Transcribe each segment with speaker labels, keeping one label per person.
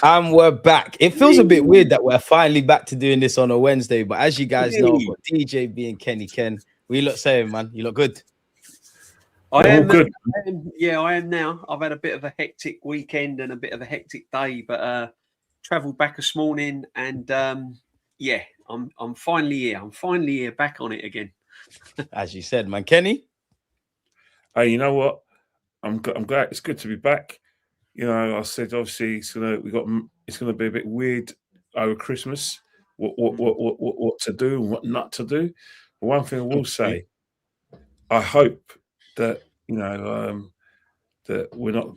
Speaker 1: And we're back. It feels a bit weird that we're finally back to doing this on a Wednesday, but as you guys know, I've got DJB and Kenny Ken. What you lot saying, man? You look good.
Speaker 2: I am good. I am now. I've had a bit of a hectic weekend and a bit of a hectic day, but travelled back this morning, and I'm finally here. I'm finally here, back on it again.
Speaker 1: As you said, man, Kenny.
Speaker 3: Hey, you know what? I'm glad. It's good to be back. You know, I said obviously it's gonna be a bit weird over Christmas. What to do and what not to do. But one thing I will say, I hope that that we're not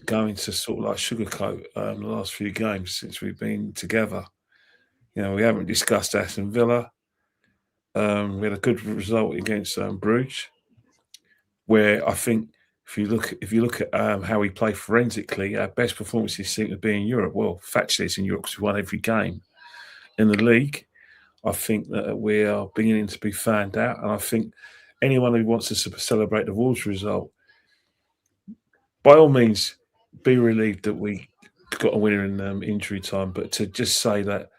Speaker 3: going to sort of like sugarcoat the last few games since we've been together. You know, we haven't discussed Aston Villa. We had a good result against Bruges, where I think if you look at how we play forensically, our best performances seem to be in Europe. Well, factually, it's in Europe because we won every game. In the league, I think that we are beginning to be found out, and I think anyone who wants to celebrate the Wolves result, by all means, be relieved that we got a winner in injury time. But to just say that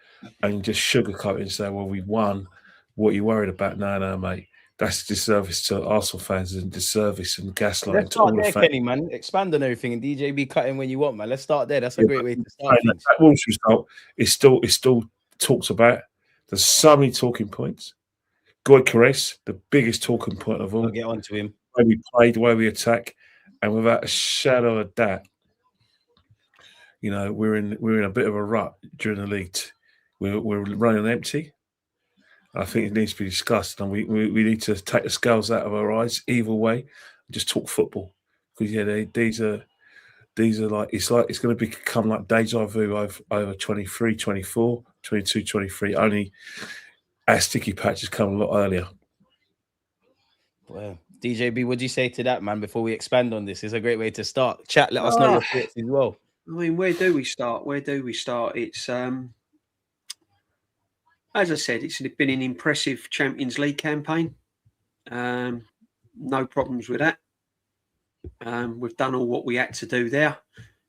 Speaker 3: and just sugarcoat it and say, well, we won, what are you worried about? No, mate. That's a disservice to Arsenal fans and disservice and gaslighting.
Speaker 1: Let's start there, Kenny, man. Expand on everything and DJB cut in when you want, man. Let's start there. That's a great way to start things.
Speaker 3: That Wolves result is still talked about. There's so many talking points. Gyökeres, the biggest talking point of all.
Speaker 1: I'll get on to him.
Speaker 3: The way we played, the way we attack, and without a shadow of doubt, you know, we're in a bit of a rut during the league. We're running empty. I think it needs to be discussed, and we need to take the scales out of our eyes either way and just talk football, because these are like it's going to become like deja vu over 23, 24, 22, 23. Only our sticky patch has come a lot earlier.
Speaker 1: Well, DJB, what do you say to that, man? Before we expand on this, it's a great way to start. Chat, let us know your thoughts as well.
Speaker 2: I mean, where do we start? It's as I said, it's been an impressive Champions League campaign. No problems with that. We've done all what we had to do there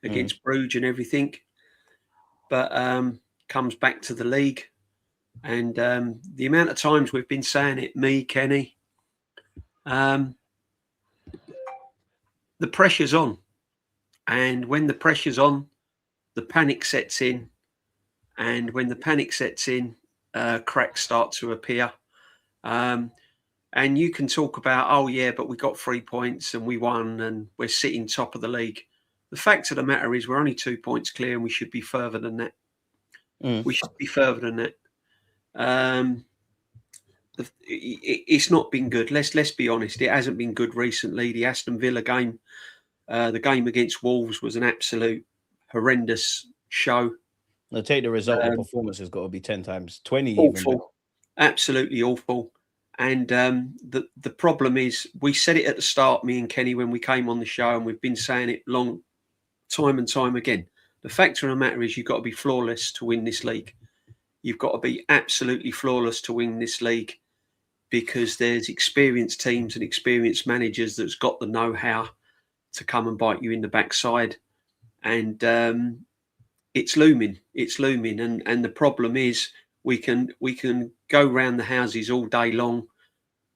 Speaker 2: against Bruges and everything. But comes back to the league. And the amount of times we've been saying it, me, Kenny, the pressure's on. And when the pressure's on, the panic sets in. And when the panic sets in, cracks start to appear. And you can talk about, oh, yeah, but we got 3 points and we won and we're sitting top of the league. The fact of the matter is we're only 2 points clear and we should be further than that. We should be further than that. It's not been good. Let's be honest. It hasn't been good recently. The Aston Villa game, the game against Wolves was an absolute horrendous show.
Speaker 1: I'll take the result. The performance has got to be 10 times 20.
Speaker 2: Awful.
Speaker 1: Even.
Speaker 2: Absolutely awful. And the problem is, we said it at the start, me and Kenny, when we came on the show, and we've been saying it time and time again. The fact of the matter is you've got to be flawless to win this league. You've got to be absolutely flawless to win this league, because there's experienced teams and experienced managers that's got the know-how to come and bite you in the backside. And it's looming. And the problem is we can go round the houses all day long,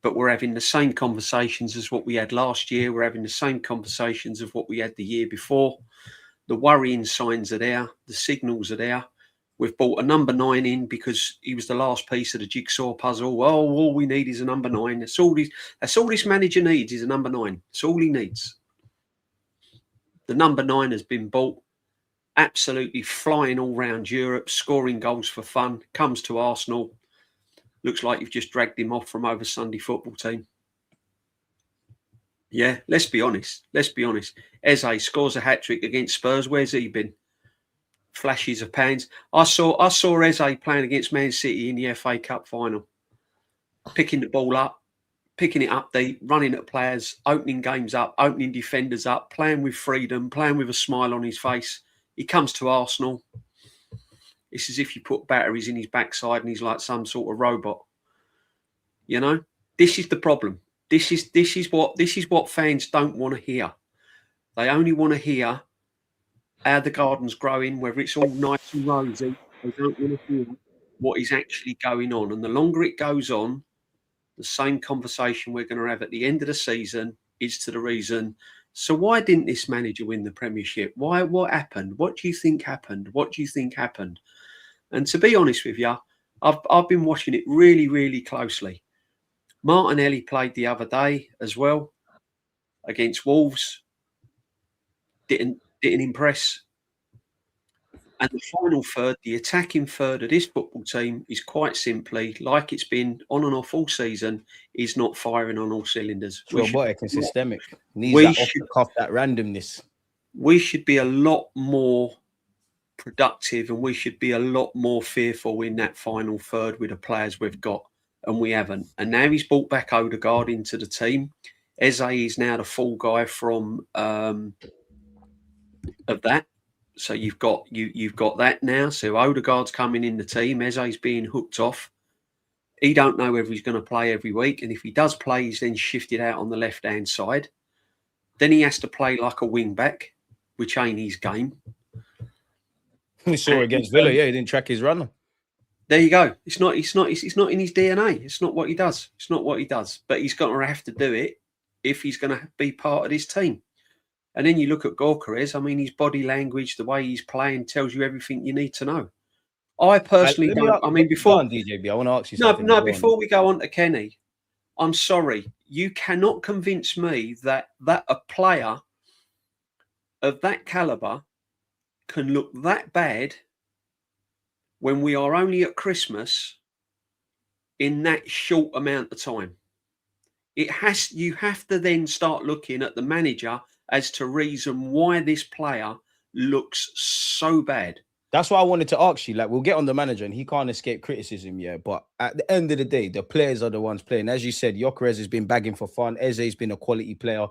Speaker 2: but we're having the same conversations as what we had last year. We're having the same conversations of what we had the year before. The worrying signs are there. The signals are there. We've bought a number 9 in because he was the last piece of the jigsaw puzzle. Well, all we need is a number 9. That's all this manager needs is a number 9. That's all he needs. The number 9 has been bought, absolutely flying all around Europe, scoring goals for fun, comes to Arsenal. Looks like you've just dragged him off from over Sunday football team. Yeah, let's be honest. Eze scores a hat-trick against Spurs. Where's he been? Flashes of pans. I saw Eze playing against Man City in the FA Cup final, picking the ball up, picking it up deep, running at players, opening games up, opening defenders up, playing with freedom, playing with a smile on his face. He comes to Arsenal. It's as if you put batteries in his backside and he's like some sort of robot. You know, this is the problem. This is what fans don't want to hear. They only want to hear how the garden's growing, whether it's all nice and rosy. They don't want to hear what is actually going on. And the longer it goes on, the same conversation we're going to have at the end of the season is to the reason, so why didn't this manager win the Premiership? Why? What happened? What do you think happened? What do you think happened? And to be honest with you, I've been watching it really, really closely. Martinelli played the other day as well against Wolves. Didn't impress. And the final third, the attacking third of this football team is quite simply, like it's been on and off all season, is not firing on all cylinders.
Speaker 1: It's robotic and systemic. Needs that off the cuff, that randomness.
Speaker 2: We should be a lot more productive and we should be a lot more fearful in that final third with the players we've got, and we haven't. And now he's brought back Ødegaard into the team. Eze is now the full guy from of that. So you've got that now. So Ødegaard's coming in the team. Eze's being hooked off. He don't know whether he's going to play every week, and if he does play, he's then shifted out on the left-hand side. Then he has to play like a wing-back, which ain't his game.
Speaker 1: We saw against Villa, yeah, he didn't track his runner.
Speaker 2: There you go. It's not in his DNA. It's not what he does. It's not what he does. But he's going to have to do it if he's going to be part of this team. And then you look at Gyökeres. I mean, his body language, the way he's playing, tells you everything you need to know. I personally don't. I mean, before
Speaker 1: DJB, I want to ask you
Speaker 2: something. No, before we go on to Kenny, I'm sorry, you cannot convince me that a player of that caliber can look that bad when we are only at Christmas in that short amount of time. You have to then start looking at the manager as to reason why this player looks so bad.
Speaker 1: That's why I wanted to ask you. Like, we'll get on the manager and he can't escape criticism, yeah. But at the end of the day, the players are the ones playing. As you said, Gyökeres has been bagging for fun. Eze's been a quality player.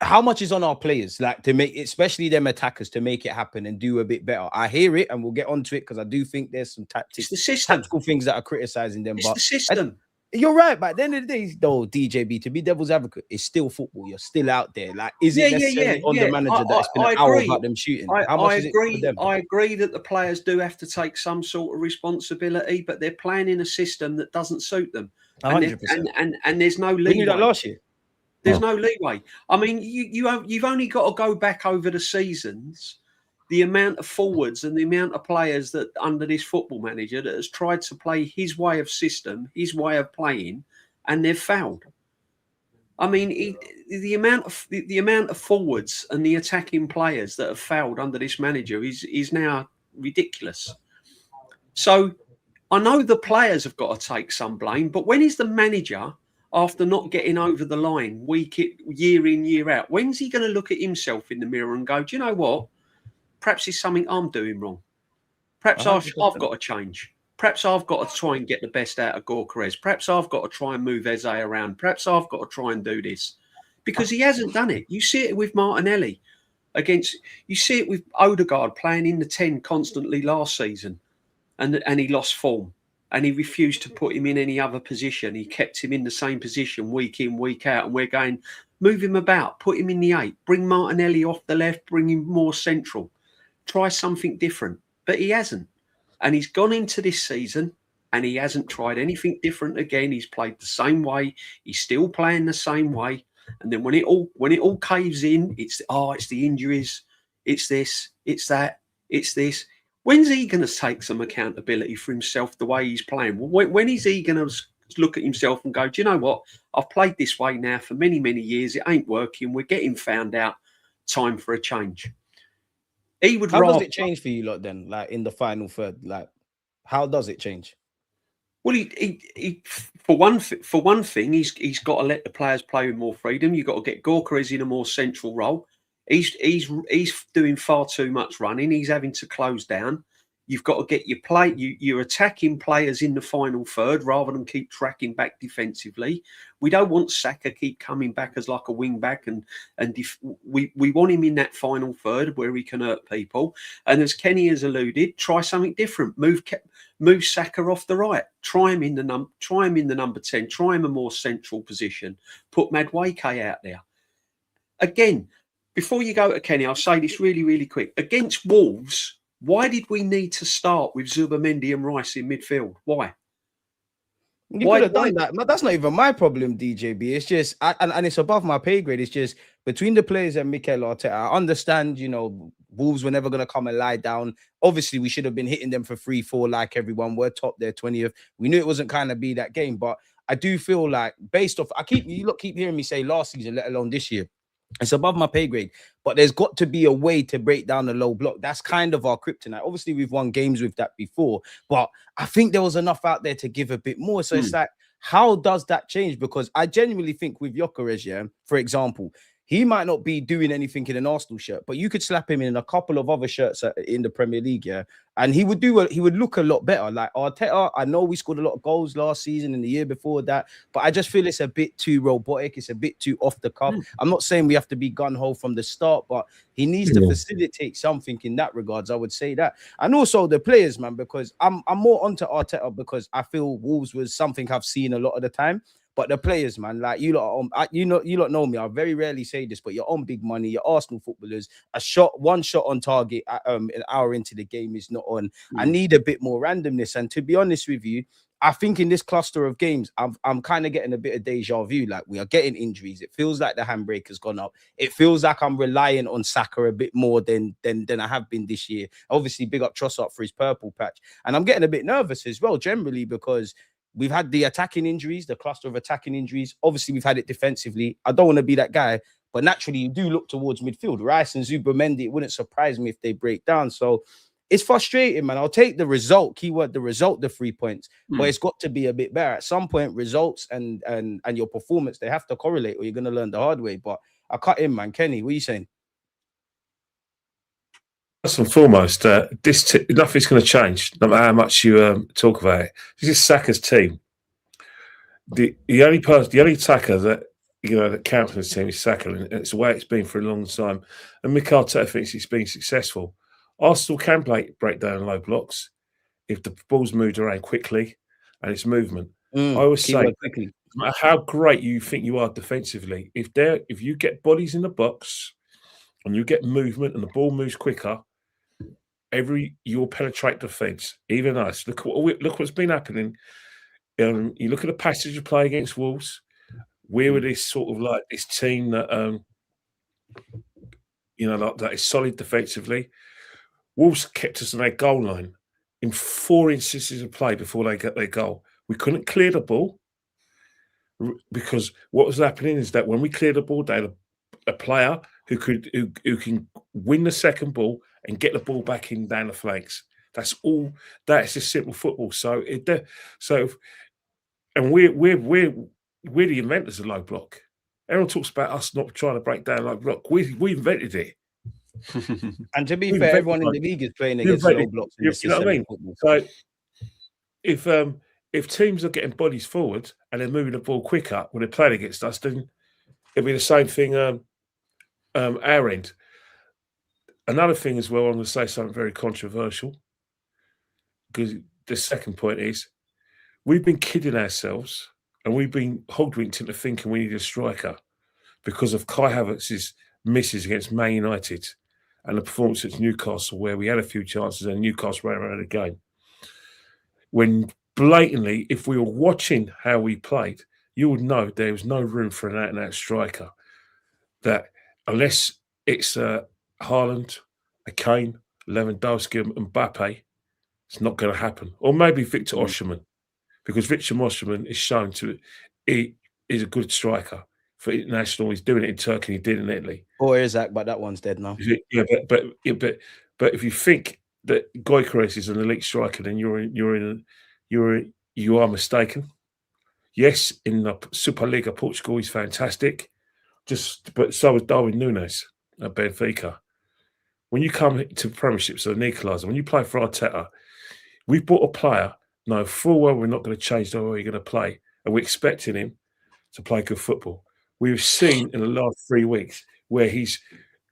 Speaker 1: How much is on our players, like, to make, especially them attackers, to make it happen and do a bit better? I hear it, and we'll get onto it because I do think there's some tactical things that are criticizing them.
Speaker 2: It's the system.
Speaker 1: You're right, but at the end of the day, though, DJB, to be devil's advocate, it's still football. You're still out there. Like, is it necessarily on the manager that it's been an hour about them shooting? How much is it for them?
Speaker 2: I agree that the players do have to take some sort of responsibility, but they're playing in a system that doesn't suit them.
Speaker 1: 100%.
Speaker 2: And there's no leeway.
Speaker 1: We knew that last year.
Speaker 2: There's no leeway. I mean, you've only got to go back over the seasons, the amount of forwards and the amount of players that under this football manager that has tried to play his way of system, his way of playing, and they've failed. I mean, the amount of forwards and the attacking players that have failed under this manager is now ridiculous. So I know the players have got to take some blame, but when is the manager, after not getting over the line year in, year out, when's he going to look at himself in the mirror and go, do you know what? Perhaps it's something I'm doing wrong. Perhaps I've got to change. Perhaps I've got to try and get the best out of Gyökeres. Perhaps I've got to try and move Eze around. Perhaps I've got to try and do this. Because he hasn't done it. You see it with Martinelli. You see it with Ødegaard playing in the 10 constantly last season. And he lost form. And he refused to put him in any other position. He kept him in the same position week in, week out. And we're going, move him about, put him in the 8, bring Martinelli off the left, bring him more central. Try something different. But he hasn't. And he's gone into this season and he hasn't tried anything different again. He's played the same way. He's still playing the same way. And then when it all caves in, it's the injuries, it's this, it's that, it's this. When's he going to take some accountability for himself the way he's playing? When is he going to look at himself and go, do you know what? I've played this way now for many, many years. It ain't working. We're getting found out. Time for a change.
Speaker 1: How does it change for you lot then? Like in the final third, like how does it change?
Speaker 2: Well, he for one thing, he's got to let the players play with more freedom. You've got to get Gyökeres in a more central role. He's doing far too much running. He's having to close down. You've got to get your attacking players in the final third rather than keep tracking back defensively. We don't want Saka keep coming back as like a wing back, and we want him in that final third where he can hurt people. And as Kenny has alluded, try something different. Move Saka off the right. Try him in the number 10. Try him a more central position. Put Madueke out there. Again, before you go to Kenny, I'll say this really, really quick. Against Wolves, why did we need to start with Zubimendi and Rice in midfield? Why?
Speaker 1: You could have done that. That's not even my problem, DJB. It's just, and it's above my pay grade. It's just between the players and Mikel Arteta. I understand, Wolves were never going to come and lie down. Obviously, we should have been hitting them for 3-4 like everyone. We're top there, 20th. We knew it wasn't kind of be that game, but I do feel like based off, you keep hearing me say last season, let alone this year. It's above my pay grade, but there's got to be a way to break down the low block. That's kind of our kryptonite. Obviously, we've won games with that before, but I think there was enough out there to give a bit more. So it's like, how does that change? Because I genuinely think with Gyökeres, for example, he might not be doing anything in an Arsenal shirt, but you could slap him in a couple of other shirts in the Premier League, and he would look a lot better. Like Arteta, I know we scored a lot of goals last season and the year before that, but I just feel it's a bit too robotic. It's a bit too off the cuff. I'm not saying we have to be gun-ho from the start, but he needs to facilitate something in that regards. I would say that. And also the players, man, because I'm more onto Arteta because I feel Wolves was something I've seen a lot of the time. But the players, man, like you lot know me. I very rarely say this, but you're on big money. You're Arsenal footballers. One shot on target, an hour into the game is not on. I need a bit more randomness. And to be honest with you, I think in this cluster of games, I'm kind of getting a bit of deja vu. Like we are getting injuries. It feels like the handbrake has gone up. It feels like I'm relying on Saka a bit more than I have been this year. Obviously, big up Trossard for his purple patch, and I'm getting a bit nervous as well, generally because we've had the attacking injuries, the cluster of attacking injuries. Obviously, we've had it defensively. I don't want to be that guy, but naturally, you do look towards midfield. Rice and Zubimendi, it wouldn't surprise me if they break down. So it's frustrating, man. I'll take the result, keyword the result, the 3 points, but it's got to be a bit better. At some point, results and your performance, they have to correlate or you're going to learn the hard way. But I cut in, man. Kenny, what are you saying?
Speaker 3: First and foremost, nothing's going to change, no matter how much you talk about it. This is Saka's team. The only attacker that counts in this team is Saka, and it's the way it's been for a long time. And Mikel Arteta thinks it's been successful. Arsenal can break down low blocks if the ball's moved around quickly and it's movement. I always say, no matter how great you think you are defensively, if you get bodies in the box and you get movement and the ball moves quicker, you'll penetrate defence. Even us. Look what's been happening. You look at the passage of play against Wolves. We were this sort of like this team that that is solid defensively. Wolves kept us on their goal line in 4 instances of play before they get their goal. We couldn't clear the ball because what was happening is that when we cleared the ball, they had a player who can win the second ball and get the ball back in down the flanks. That's all. That's just simple football. And we're the inventors of low block. Everyone talks about us not trying to break down low block. We invented it.
Speaker 1: And to be fair, everyone in the league is playing against low blocks.
Speaker 3: You know what I mean? So if teams are getting bodies forward and they're moving the ball quicker when they're playing against us, then it'll be the same thing our end. Another thing as well, I'm going to say something very controversial, because the second point is we've been kidding ourselves and we've been hoodwinked into thinking we need a striker because of Kai Havertz's misses against Man United and the performance at Newcastle, where we had a few chances and Newcastle ran around the game. When blatantly, if we were watching how we played, you would know there was no room for an out-and-out striker. That unless it's Haaland, a Kane, Lewandowski, and Mbappe, it's not going to happen. Or maybe Victor Osimhen, because Victor Osimhen is shown he is a good striker for international. He's doing it in Turkey. He did in Italy.
Speaker 1: Or Isaac, but that one's dead now.
Speaker 3: Yeah, but if you think that Gyökeres is an elite striker, then you are mistaken. Yes, in the Superliga Portugal, he's fantastic. But so is Darwin Núñez at Benfica. When you come to premierships or an equaliser, when you play for Arteta, we bought a player, know full well we're not going to change the way we're going to play, and we're expecting him to play good football. We've seen in the last 3 weeks where he's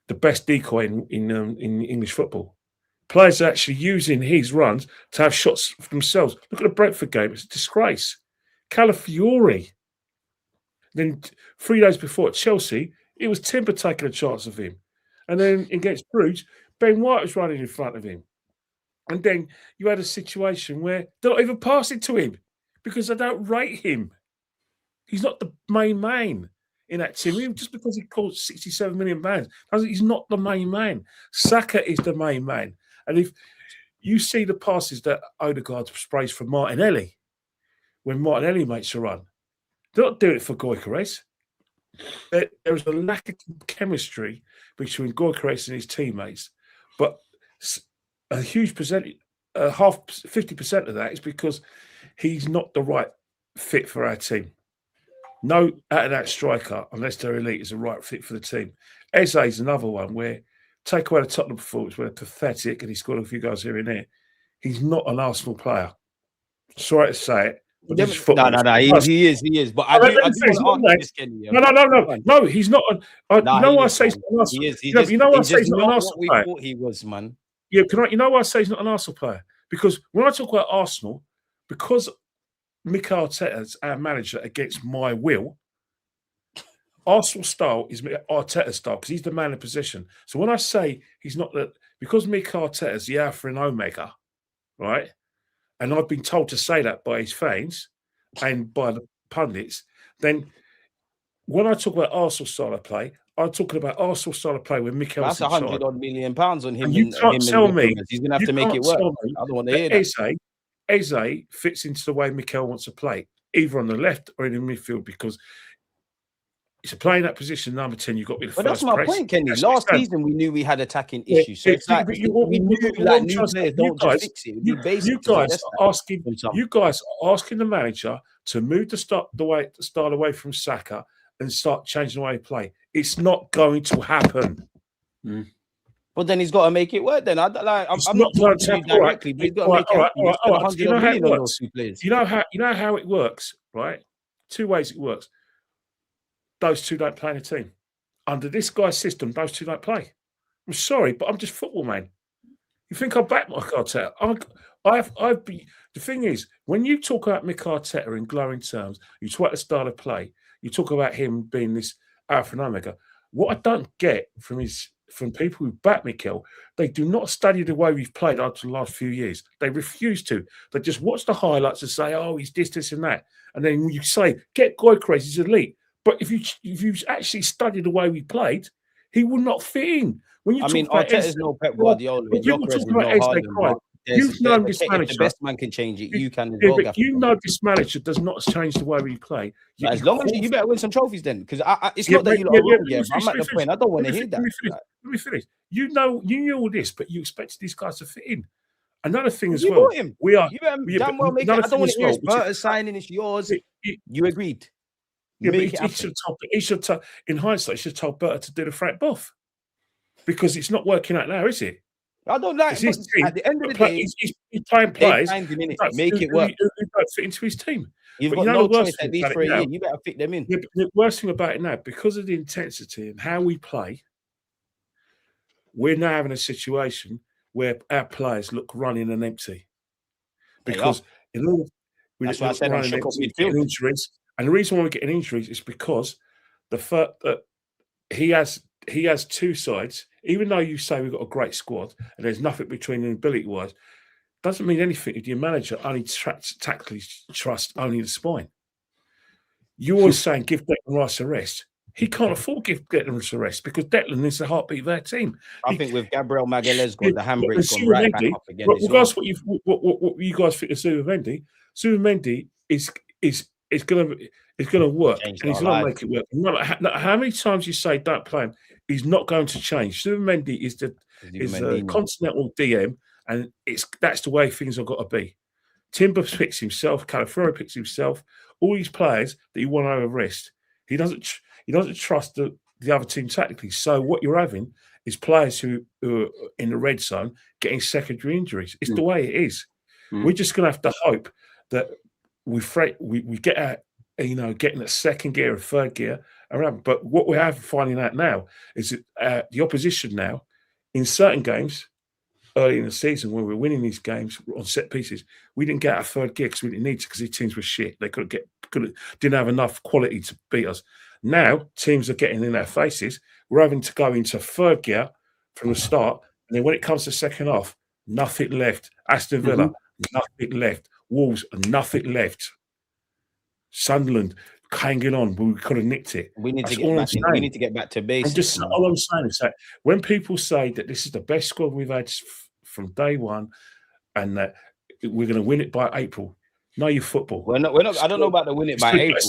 Speaker 3: the best decoy in English football. Players are actually using his runs to have shots for themselves. Look at the Brentford game; it's a disgrace. Calafiori. Then 3 days before at Chelsea, it was Timber taking a chance of him. And then against Bruges, Ben White was running in front of him. And then you had a situation where they're not even passing to him because they don't rate him. He's not the main man in that team. Just because he costs 67 million pounds, he's not the main man. Saka is the main man. And if you see the passes that Ødegaard sprays for Martinelli, when Martinelli makes a run, they're not doing it for Gyökeres. There is a lack of chemistry between Gyökeres and his teammates. But a huge percentage, 50% of that is because he's not the right fit for our team. No, out of that striker, unless they're elite, is the right fit for the team. Eze is another one where, take away the Tottenham performance, where they're pathetic and he scored a few goals here and there. He's not an Arsenal player. Sorry to say it. But
Speaker 1: No, he is. But I do want to ask this, Kenny.
Speaker 3: No, he's not. You know why I say he's not an Arsenal player? You know why I say he's not an Arsenal player?
Speaker 1: Thought he was, man.
Speaker 3: Yeah, you know why I say he's not an Arsenal player? Because when I talk about Arsenal, because Mikel Arteta's our manager against my will, Arsenal style is Arteta style because he's the man in position. So when I say he's not that, because Mikel Arteta's the Alpha and Omega, right? And I've been told to say that by his fans and by the pundits, then when I talk about Arsenal style of play, I'm talking about Arsenal style of play with Mikel.
Speaker 1: That's £100 million on him.
Speaker 3: And you can't tell me
Speaker 1: he's going to have to make it work. I don't want to hear that.
Speaker 3: Eze fits into the way Mikel wants to play, either on the left or in the midfield, because to play in that position, number 10, you've got to be the first.
Speaker 1: But that's my point, Kenny. Last season, we knew we had attacking issues. So it's like we knew like new players don't just fix it. You guys are asking the manager to move the style away from Saka and start changing the way he play. It's not going to happen. But then he's got to make it work. Then I'm not talking to you directly, but he's got to make it happen.
Speaker 3: All right. You know how it works, right? Two ways it works. Those two don't play in a team. Under this guy's system, those two don't play. I'm sorry, but I'm just football, man. You think I back Mikel Arteta? The thing is, when you talk about Mikel Arteta in glowing terms, you talk about the style of play, you talk about him being this alpha and omega. What I don't get from people who back Mikel, they do not study the way we've played after the last few years. They refuse to. They just watch the highlights and say, "Oh, he's this, and that," and then when you say, "Get Gyökeres, he's elite." But if you actually study the way we played, he will not fit in.
Speaker 1: Arteta is no Pep Guardiola.
Speaker 3: You've known this manager.
Speaker 1: The best man can change it. You can as
Speaker 3: well.
Speaker 1: But
Speaker 3: you know this manager does not change the way we play.
Speaker 1: As long as you better win some trophies, then, because it's not that you lot are wrong. Yeah, I'm at the point. I don't want to hear that.
Speaker 3: Let me finish. You knew all this, but you expected these guys to fit in. Another thing as well. We are.
Speaker 1: You better damn well make it. I don't want to hear Spurs signing. It's yours. You agreed.
Speaker 3: Yeah, but he should have, in hindsight, he should have told Berta to do the Frank Buff, because it's not working out now, is it?
Speaker 1: I don't like it. At the end of the day,
Speaker 3: he's playing players.
Speaker 1: Make it work.
Speaker 3: Who don't fit into his team.
Speaker 1: You've got no choice at least for a year. You better fit them in.
Speaker 3: Yeah, but the worst thing about it now, because of the intensity and how we play, we're now having a situation where our players look running and empty. Because
Speaker 1: that's why I said I'm shook up midfield.
Speaker 3: Injuries. And the reason why we're getting injuries is because the fact that he has two sides. Even though you say we've got a great squad and there's nothing between them ability-wise, doesn't mean anything if your manager only tactically trusts only the spine. You're always saying give Declan Rice a rest. He can't afford to give Declan Rice a rest because Declan is the heartbeat of their team.
Speaker 1: I think with Gabriel Magalhaes got the handbrake gone right back up again.
Speaker 3: Regardless what you guys think of Zubimendi is going to work, and he's going to make it work. No, how many times you say don't play him, he's not going to change. Zubimendi is a continental DM, and that's the way things have got to be. Timber picks himself, Calafiori picks himself. All these players that you want to rest, he doesn't trust the other team tactically. So what you're having is players who are in the red zone getting secondary injuries. It's the way it is. We're just going to have to hope that we get out, getting a second gear or third gear around. But what we're finding out now is that the opposition now, in certain games, early in the season when we were winning these games on set pieces, we didn't get our third gear because we didn't need to, because these teams were shit. They didn't have enough quality to beat us. Now teams are getting in their faces. We're having to go into third gear from the start. And then when it comes to second half, nothing left. Aston Villa, nothing left. Wolves, nothing left. Sunderland, hanging on, but we could have nicked it.
Speaker 1: We need
Speaker 3: That's
Speaker 1: to get
Speaker 3: all
Speaker 1: back.
Speaker 3: I'm saying.
Speaker 1: We need to get back to basics.
Speaker 3: And just all I'm saying is that when people say that this is the best squad we've had from day one, and that we're going to win it by April, know your football.
Speaker 1: We're not. I don't know about the win it by April.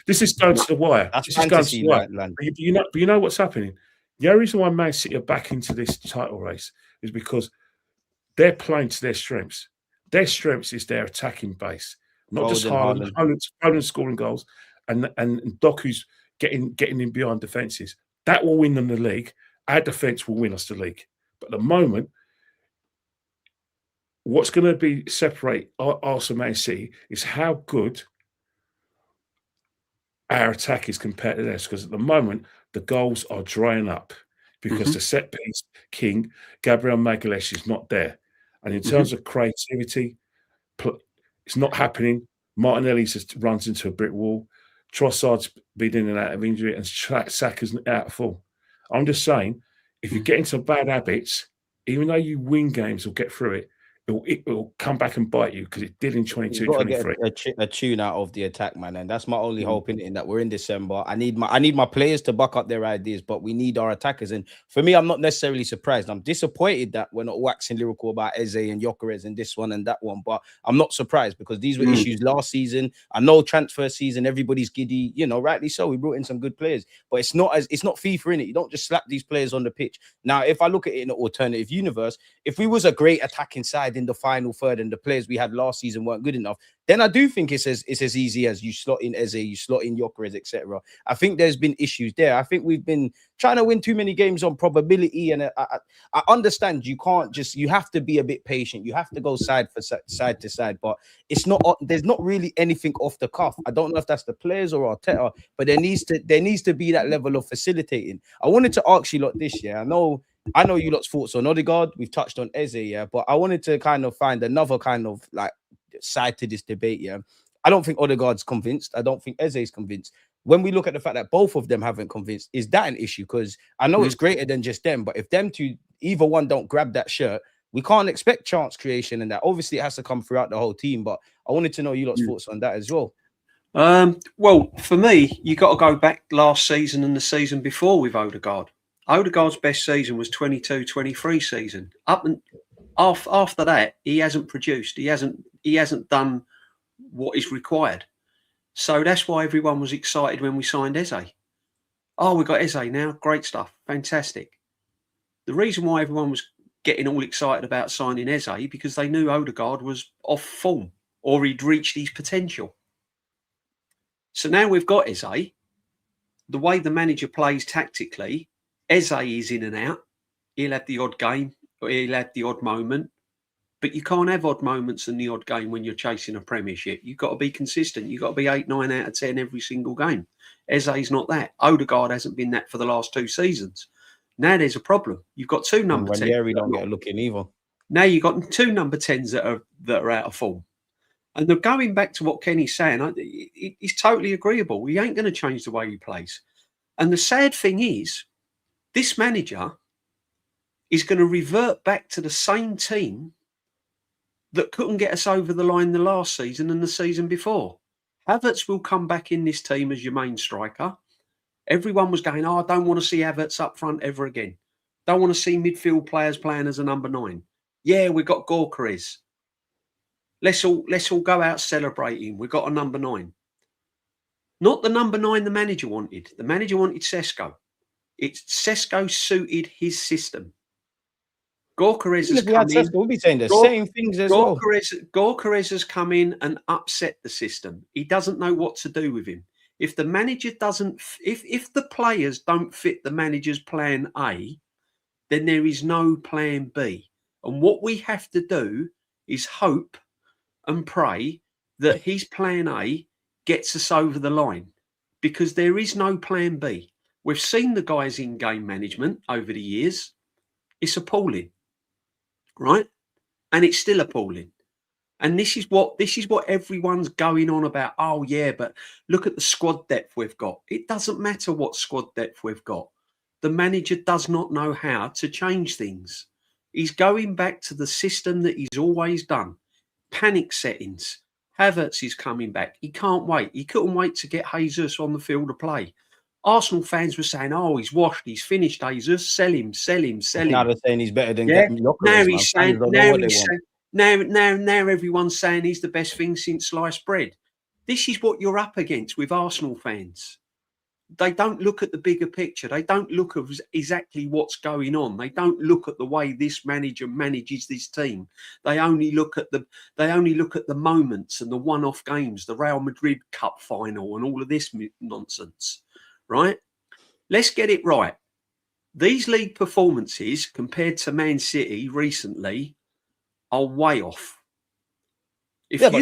Speaker 3: This is going to the wire.
Speaker 1: That's
Speaker 3: this is going to the wire.
Speaker 1: Land.
Speaker 3: But you know what's happening. The only reason why Man City are back into this title race is because they're playing to their strengths. Their strengths is their attacking base, not just Haaland scoring goals, and Doku's getting in behind defences. That will win them the league. Our defence will win us the league. But at the moment, what's going to separate Arsenal and Man City is how good our attack is compared to theirs. Because at the moment, the goals are drying up because the set piece king, Gabriel Magalhaes, is not there. And in terms of creativity, it's not happening. Martinelli just runs into a brick wall. Trossard's been in and out of injury, and Saka's out of form. I'm just saying, if you get into bad habits, even though you win games or get through it, it will come back and bite you, because it did in 22,
Speaker 1: You've got
Speaker 3: 23.
Speaker 1: to get a tune out of the attack, man, and that's my only hope in that we're in December. I need my players to buck up their ideas, but we need our attackers. And for me, I'm not necessarily surprised. I'm disappointed that we're not waxing lyrical about Eze and Gyökeres and this one and that one, but I'm not surprised, because these were issues last season. I know transfer season, everybody's giddy, rightly so. We brought in some good players, but it's not FIFA in it. You don't just slap these players on the pitch. Now, if I look at it in an alternative universe, if we was a great attacking side in the final third and the players we had last season weren't good enough, then I do think it's as easy as you slot in Eze, you slot in Gyökeres, etc. I think there's been issues there. I think we've been trying to win too many games on probability, and I understand you have to be a bit patient. You have to go side to side, but it's not. There's not really anything off the cuff. I don't know if that's the players or Arteta, but there needs to be that level of facilitating. I wanted to ask you lot this year. I know you lot's thoughts on Ødegaard. We've touched on Eze, yeah, but I wanted to kind of find another kind of like side to this debate, yeah. I don't think Ødegaard's convinced. I don't think Eze's convinced. When we look at the fact that both of them haven't convinced, is that an issue? Because I know it's greater than just them, but if them two, either one don't grab that shirt, we can't expect chance creation, and that obviously it has to come throughout the whole team. But I wanted to know you lot's thoughts on that as well.
Speaker 2: Well, for me, you got to go back last season and the season before with Ødegaard. Ødegaard's best season was 22-23 season. Up and after that, he hasn't produced. He hasn't done what is required. So that's why everyone was excited when we signed Eze. Oh, we got Eze now. Great stuff. Fantastic. The reason why everyone was getting all excited about signing Eze, because they knew Ødegaard was off form or he'd reached his potential. So now we've got Eze. The way the manager plays tactically, Eze is in and out. He'll have the odd game, or he'll have the odd moment. But you can't have odd moments in the odd game when you're chasing a premiership. You've got to be consistent. You've got to be 8, 9 out of 10 every single game. Eze's not that. Ødegaard hasn't been that for the last 2 seasons. Now there's a problem. You've got 2 number 10s.
Speaker 1: Yeah, we don't get a look in either.
Speaker 2: Now you've got 2 number 10s that are out of form. And going back to what Kenny's saying, he's totally agreeable. He ain't going to change the way he plays. And the sad thing is, this manager is going to revert back to the same team that couldn't get us over the line the last season and the season before. Havertz will come back in this team as your main striker. Everyone was going, I don't want to see Havertz up front ever again. Don't want to see midfield players playing as a number 9. Yeah, we've got Gyökeres. Let's all go out celebrating. We've got a number 9. Not the number 9 the manager wanted. The manager wanted Sesko. Sesko suited his system. Gyökeres has come in.
Speaker 1: We'll be saying the same things as well.
Speaker 2: Gyökeres has come in and upset the system. He doesn't know what to do with him. If the manager doesn't, if the players don't fit the manager's plan A, then there is no plan B. And what we have to do is hope and pray that his plan A gets us over the line, because there is no plan B. We've seen the guys in game management over the years. It's appalling, right? And it's still appalling. And this is what everyone's going on about. Oh, yeah, but look at the squad depth we've got. It doesn't matter what squad depth we've got. the manager does not know how to change things. He's going back to the system that he's always done. Panic settings. Havertz is coming back. He can't wait. He couldn't wait to get Jesus on the field of play. Arsenal fans were saying, "Oh, he's washed. He's finished. Jesus, sell him, sell him, sell him."
Speaker 1: Now they're saying he's better than
Speaker 2: Yeah.
Speaker 1: Gyökeres,
Speaker 2: Now
Speaker 1: man.
Speaker 2: he's
Speaker 1: Fans
Speaker 2: saying,
Speaker 1: don't know what they want.
Speaker 2: now everyone's saying he's the best thing since sliced bread. This is what you're up against with Arsenal fans. They don't look at the bigger picture. They don't look at exactly what's going on. They don't look at the way this manager manages this team. They only look at the moments and the one-off games, the Real Madrid Cup final and all of this nonsense, right? Let's get it right. These league performances compared to Man City recently are way off.
Speaker 1: Let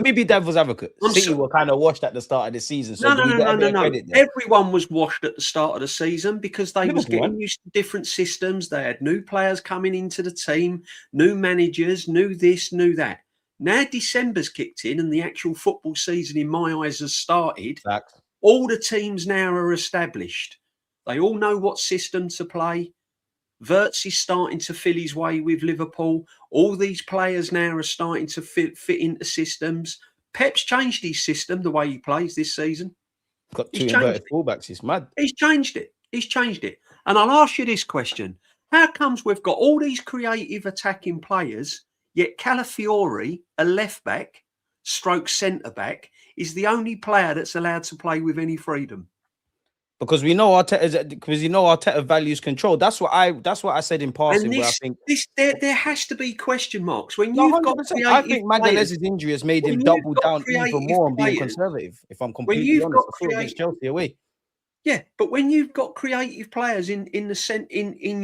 Speaker 1: me be devil's advocate. City were kind of washed at the start of the season. So
Speaker 2: no. Everyone was washed at the start of the season because they was getting used to different systems. They had new players coming into the team, new managers, new this, new that. Now December's kicked in and the actual football season, in my eyes, has started.
Speaker 1: Facts.
Speaker 2: All the teams now are established. They all know what system to play. Wirtz is starting to fill his way with Liverpool. All these players now are starting to fit into systems. Pep's changed his system, the way he plays this season.
Speaker 1: Got two inverted fullbacks. It's mad.
Speaker 2: He's changed it. And I'll ask you this question. How comes we've got all these creative attacking players, yet Calafiori, a left-back, stroke centre-back, is the only player that's allowed to play with any freedom?
Speaker 1: Because we know Arteta values control. That's what I said in passing.
Speaker 2: And
Speaker 1: where I think
Speaker 2: there has to be question marks when you've got.
Speaker 1: I think Magalhaes' injury has made him double down even more on being conservative. If I'm completely honest, I saw it against Chelsea away.
Speaker 2: Yeah, but when you've got creative players in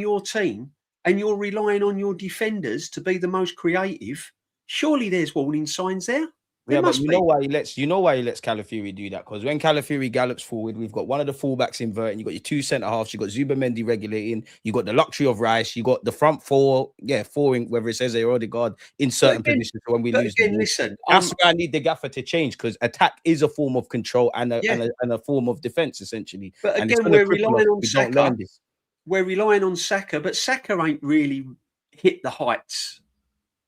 Speaker 2: your team and you're relying on your defenders to be the most creative, surely there's warning signs there.
Speaker 1: Yeah, but you know why he lets Calafiori do that? Because when Calafiori gallops forward, we've got one of the fullbacks inverting, you got your two centre halves, you got Zubamendi regulating, you got the luxury of Rice, you got the front four in, whether it's Eze or Ødegaard in certain positions. So when we lose, that's why I need the gaffer to change, because attack is a form of control and a form of defence essentially.
Speaker 2: But
Speaker 1: and
Speaker 2: again, we're relying on Saka. We're relying on Saka, but Saka ain't really hit the heights.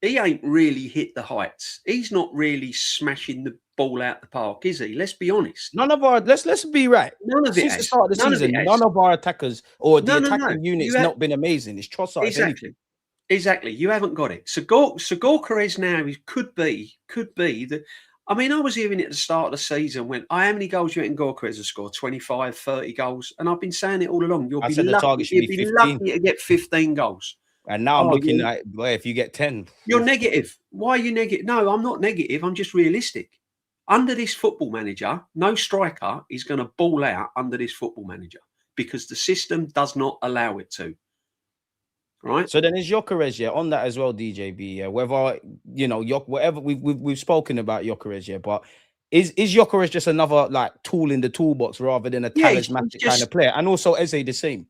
Speaker 2: He ain't really hit the heights. He's not really smashing the ball out the park, is he? Let's be honest.
Speaker 1: Let's be right.
Speaker 2: None of it.
Speaker 1: Since the start of the season, none of our attackers or the attacking unit's not been amazing. It's Trossard.
Speaker 2: Exactly. You haven't got it. So Gyökeres now could be the. I mean, I was hearing it at the start of the season when how many goals you reckon Gyökeres has scored? 25, 30 goals, and I've been saying it all along. You'll be lucky to get 15 goals.
Speaker 1: And now I'm looking at, well, if you get 10.
Speaker 2: You're negative. Why are you negative? No, I'm not negative. I'm just realistic. Under this football manager, no striker is going to ball out under this football manager because the system does not allow it to. Right?
Speaker 1: So then is Gyökeres, on that as well, DJB, whether, whatever we've spoken about Gyökeres, but is Gyökeres just another tool in the toolbox rather than a talismanic kind of player? And also Eze the same.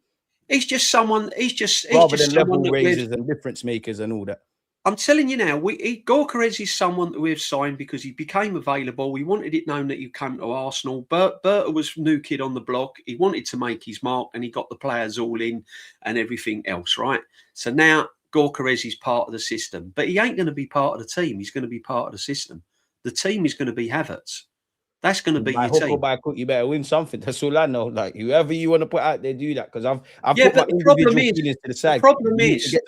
Speaker 2: He's just someone. He's just
Speaker 1: level raisers and difference makers and all that.
Speaker 2: I'm telling you now, Gyökeres is someone that we've signed because he became available. We wanted it known that he came to Arsenal. Berta was new kid on the block. He wanted to make his mark, and he got the players all in and everything else, right? So now Gyökeres is part of the system, but he ain't going to be part of the team. He's going to be part of the system. The team is going to be Havertz. That's going to be your team.
Speaker 1: By hook, you better win something. That's all I know. Whoever you want to put out there, do that. Because I've put my individual feelings to the side.
Speaker 2: The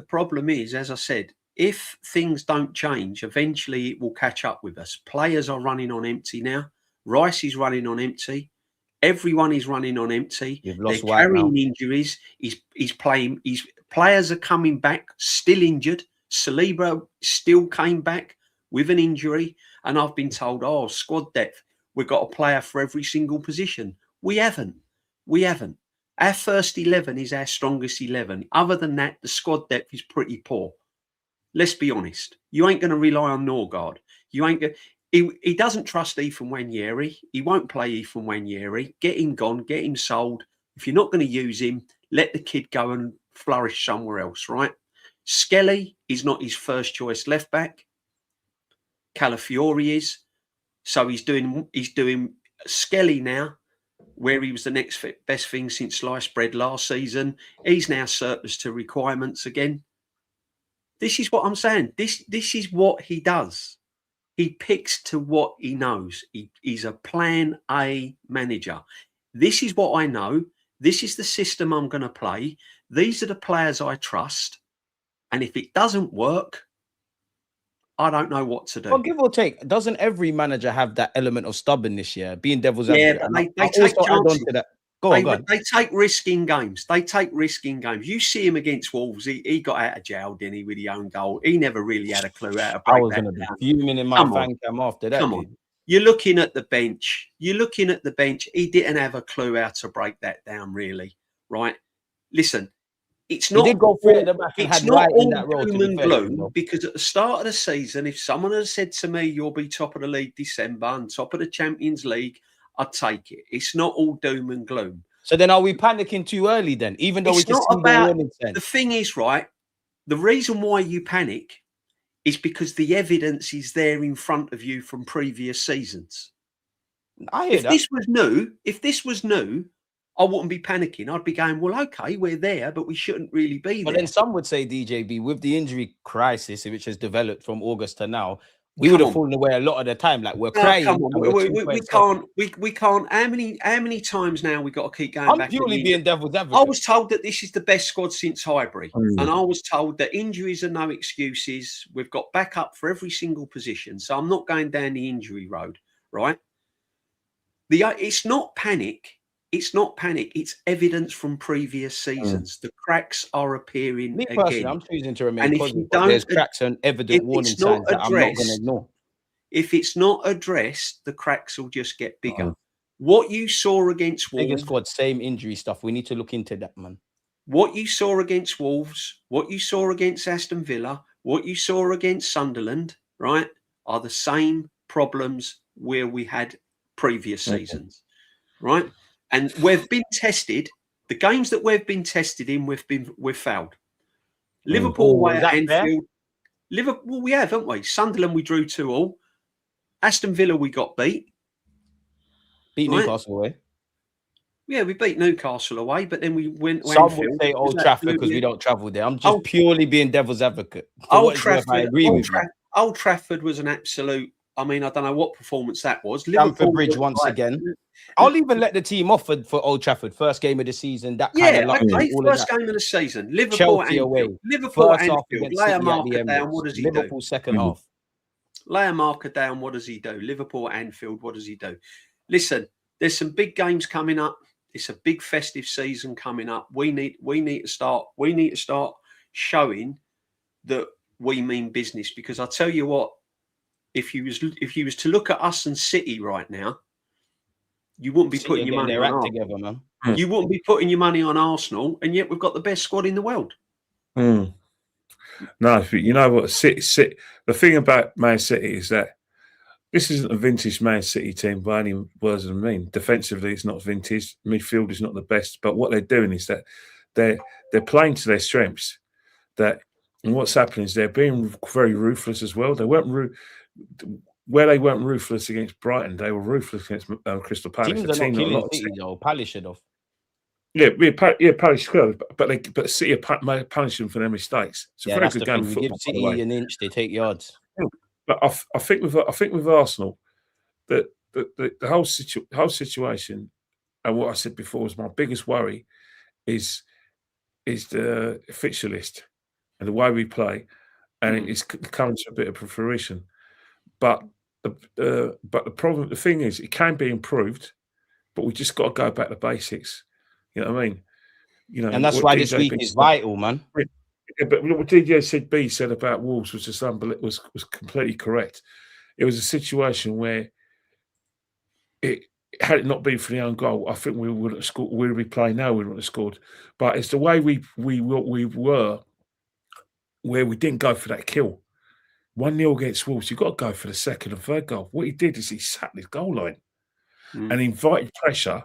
Speaker 2: problem is, as I said, if things don't change, eventually it will catch up with us. Players are running on empty now. Rice is running on empty. Everyone is running on empty. They're carrying injuries. He's playing. Players are coming back still injured. Saliba still came back with an injury. And I've been told, squad depth, we've got a player for every single position. We haven't. Our first 11 is our strongest 11. Other than that, the squad depth is pretty poor. Let's be honest. You ain't going to rely on Norgard. He doesn't trust Ethan Nwaneri. He won't play Ethan Nwaneri. Get him gone. Get him sold. If you're not going to use him, let the kid go and flourish somewhere else, right? Skelly is not his first choice left back. Calafiori is. So he's doing Skelly now where he was the next best thing since sliced bread last season. He's now surplus to requirements again. This is what I'm saying. This is what he does. He picks to what he knows. He's a plan A manager. This is what I know. This is the system I'm going to play. These are the players I trust. And if it doesn't work, I don't know what to do.
Speaker 1: Well, give or take, doesn't every manager have that element of stubbornness? Yeah, being devil's
Speaker 2: advocate.
Speaker 1: advocate.
Speaker 2: They take chances.
Speaker 1: Go on.
Speaker 2: They take risk in games. You see him against Wolves. He got out of jail, didn't he, with his own goal? He never really had a clue how to break
Speaker 1: I was going to be fuming in my fan cam after that.
Speaker 2: Come on. You're looking at the bench. He didn't have a clue how to break that down, really. Right? Listen, it's not.
Speaker 1: He did go through at the back and had right in that role.
Speaker 2: Doom and gloom, because at the start of the season, if someone had said to me, "You'll be top of the league December and top of the Champions League," I'd take it. It's not all doom and gloom.
Speaker 1: So then, are we panicking too early? Then, even though
Speaker 2: it's
Speaker 1: we can
Speaker 2: not about
Speaker 1: the
Speaker 2: thing is right. The reason why you panic is because the evidence is there in front of you from previous seasons. If this was new, I wouldn't be panicking. I'd be going, well, okay, we're there, but we shouldn't really be there.
Speaker 1: But then some would say, DJB, with the injury crisis which has developed from August to now, we would have fallen away a lot of the time. Like we're crying.
Speaker 2: Come on. We can't. How many times now we got to keep going back?
Speaker 1: I'm purely being devil's advocate.
Speaker 2: I was told that this is the best squad since Highbury, and I was told that injuries are no excuses. We've got backup for every single position, so I'm not going down the injury road. Right? It's not panic. It's not panic. It's evidence from previous seasons. The cracks are appearing
Speaker 1: Me personally,
Speaker 2: again.
Speaker 1: I'm choosing to remain positive. There's cracks and evident warning signs that I'm not going to ignore.
Speaker 2: If it's not addressed, the cracks will just get bigger. What you saw against Wolves,
Speaker 1: bigger squad, same injury stuff. We need to look into that, man.
Speaker 2: What you saw against Wolves, what you saw against Aston Villa, what you saw against Sunderland, right, are the same problems where we had previous seasons, right? And we've been tested. The games that we've been tested in, we've failed. Liverpool away at Anfield. Liverpool, we have, haven't we? Sunderland, we drew 2-2. Aston Villa, we got beat.
Speaker 1: Beat Newcastle away.
Speaker 2: Yeah, we beat Newcastle away, but then we went.
Speaker 1: Some would say Old Trafford because we don't travel there. I'm just purely being devil's advocate.
Speaker 2: Old Trafford was an absolute. I mean, I don't know what performance that was.
Speaker 1: Stamford Bridge once again. I'll even let the team off for Old Trafford. First game of the season. That kind of
Speaker 2: first game of the season. Liverpool
Speaker 1: Chelsea away.
Speaker 2: Liverpool Anfield. Lay a marker down. What does he do?
Speaker 1: Liverpool second half.
Speaker 2: Lay a marker down. What does he do? Liverpool Anfield. What does he do? Listen, there's some big games coming up. It's a big festive season coming up. We need to start showing that we mean business. Because I tell you what. If you was to look at us and City right now, you wouldn't be putting your money on together, man. You wouldn't be putting your money on Arsenal, and yet we've got the best squad in the world.
Speaker 3: No, but you know what? City, the thing about Man City is that this isn't a vintage Man City team by any words of the mean. Defensively, it's not vintage. Midfield is not the best, but what they're doing is that they're playing to their strengths. And what's happening is they're being very ruthless as well. They weren't where they weren't ruthless against Brighton, they were ruthless against Crystal Palace.
Speaker 1: Teams are not killing City, though. Palace should have.
Speaker 3: Palace could, but City are punishing for their mistakes. It's a very good game of football.
Speaker 1: Give City an inch, they take yards.
Speaker 3: But I think with Arsenal, that the whole situation, and what I said before was my biggest worry, is the fixture list and the way we play, and it's coming to a bit of fruition. But the problem, the thing is, it can be improved, but we just got to go back to basics. You know what I mean? You know,
Speaker 1: and that's why this week is vital, man.
Speaker 3: Yeah, but what DJB said about Wolves was just was completely correct. It was a situation where had it not been for the own goal, I think we would have scored. We'd be playing now. We wouldn't have scored. But it's the way we were, where we didn't go for that kill. 1-0 against Wolves, you've got to go for the second and third goal. What he did is he sat his goal line and invited pressure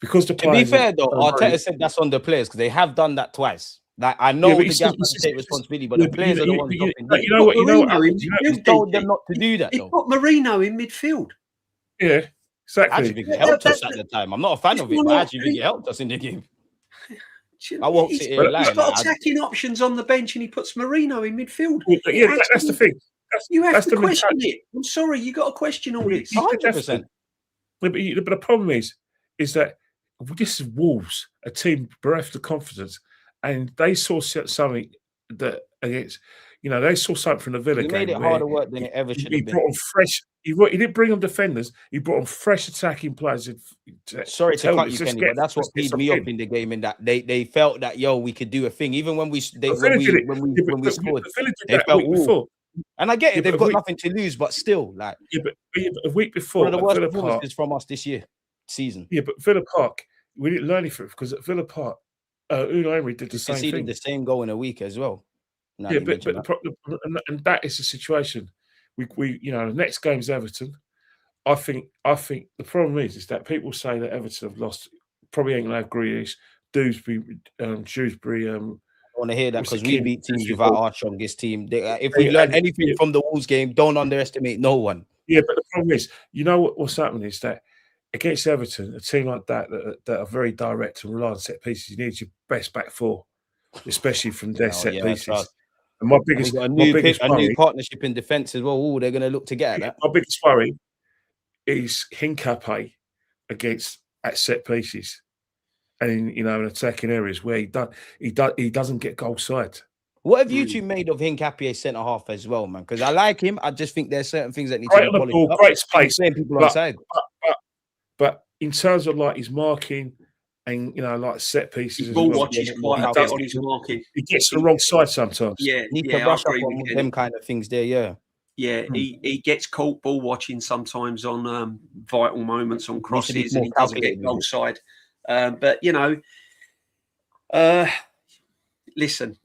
Speaker 3: because the players.
Speaker 1: To be fair, though, Arteta said that's on the players because they have done that twice. Like, I know the gap has to take responsibility, but the players are the ones.
Speaker 3: You know what?
Speaker 1: He told them not to do that.
Speaker 2: He put Marino in midfield.
Speaker 3: Yeah,
Speaker 1: I
Speaker 3: Exactly.
Speaker 1: actually think it helped us at the time. I'm not a fan of it, but I actually think it helped us in the game. I won't sit here and lie.
Speaker 2: He's got attacking options on the bench, and he puts Marino in midfield.
Speaker 3: Yeah, that's the thing.
Speaker 2: You have to question it. I'm sorry, you got to question all this.
Speaker 1: 100%.
Speaker 3: But the problem is that this is Wolves, a team bereft of confidence, and they saw something that against, they saw something from the Villa game.
Speaker 1: He made it harder work than it ever should have been.
Speaker 3: He brought on fresh. He didn't bring on defenders. He brought on fresh attacking players.
Speaker 1: Sorry to cut you, Kenny, but that's what peed me up in the game. In that they felt that we could do a thing. Even when we scored, they felt before. And I get it, they've got nothing to lose, but still, like
Speaker 3: but a week before,
Speaker 1: one of the worst performances from us this season.
Speaker 3: Yeah, but Villa Park, we didn't learn anything because at Villa Park, Unai Emery did the same thing.
Speaker 1: The same goal in a week as well.
Speaker 3: Yeah, but and that is the situation. We the next game's Everton. I think the problem is that people say that Everton have lost. Probably ain't gonna have Grealish, Shrewsbury.
Speaker 1: I want to hear that because we beat teams without our strongest team. If we learn anything from the Wolves game, don't underestimate no one.
Speaker 3: Yeah, but the problem is, what's happening is that against Everton, a team like that are very direct and rely on set pieces, you need your best back four, especially from their set pieces. And my biggest
Speaker 1: a new partnership in defence as well. They're going to look to get at that.
Speaker 3: My biggest worry is Hincapié at set pieces. And in attacking areas where he doesn't get goal side.
Speaker 1: What have you two made of Hincapié centre half as well, man? Because I like him. I just think there's certain things that need to be polished up.
Speaker 3: Great space,
Speaker 1: people on side.
Speaker 3: But in terms of like his marking and like set pieces,
Speaker 2: his ball watches quite a bit on his marking.
Speaker 3: He gets to the wrong side sometimes.
Speaker 1: Yeah, he can rush up on them kind of things there. Yeah.
Speaker 2: Yeah, he gets caught ball watching sometimes on vital moments on crosses, and he doesn't get goal side. But listen,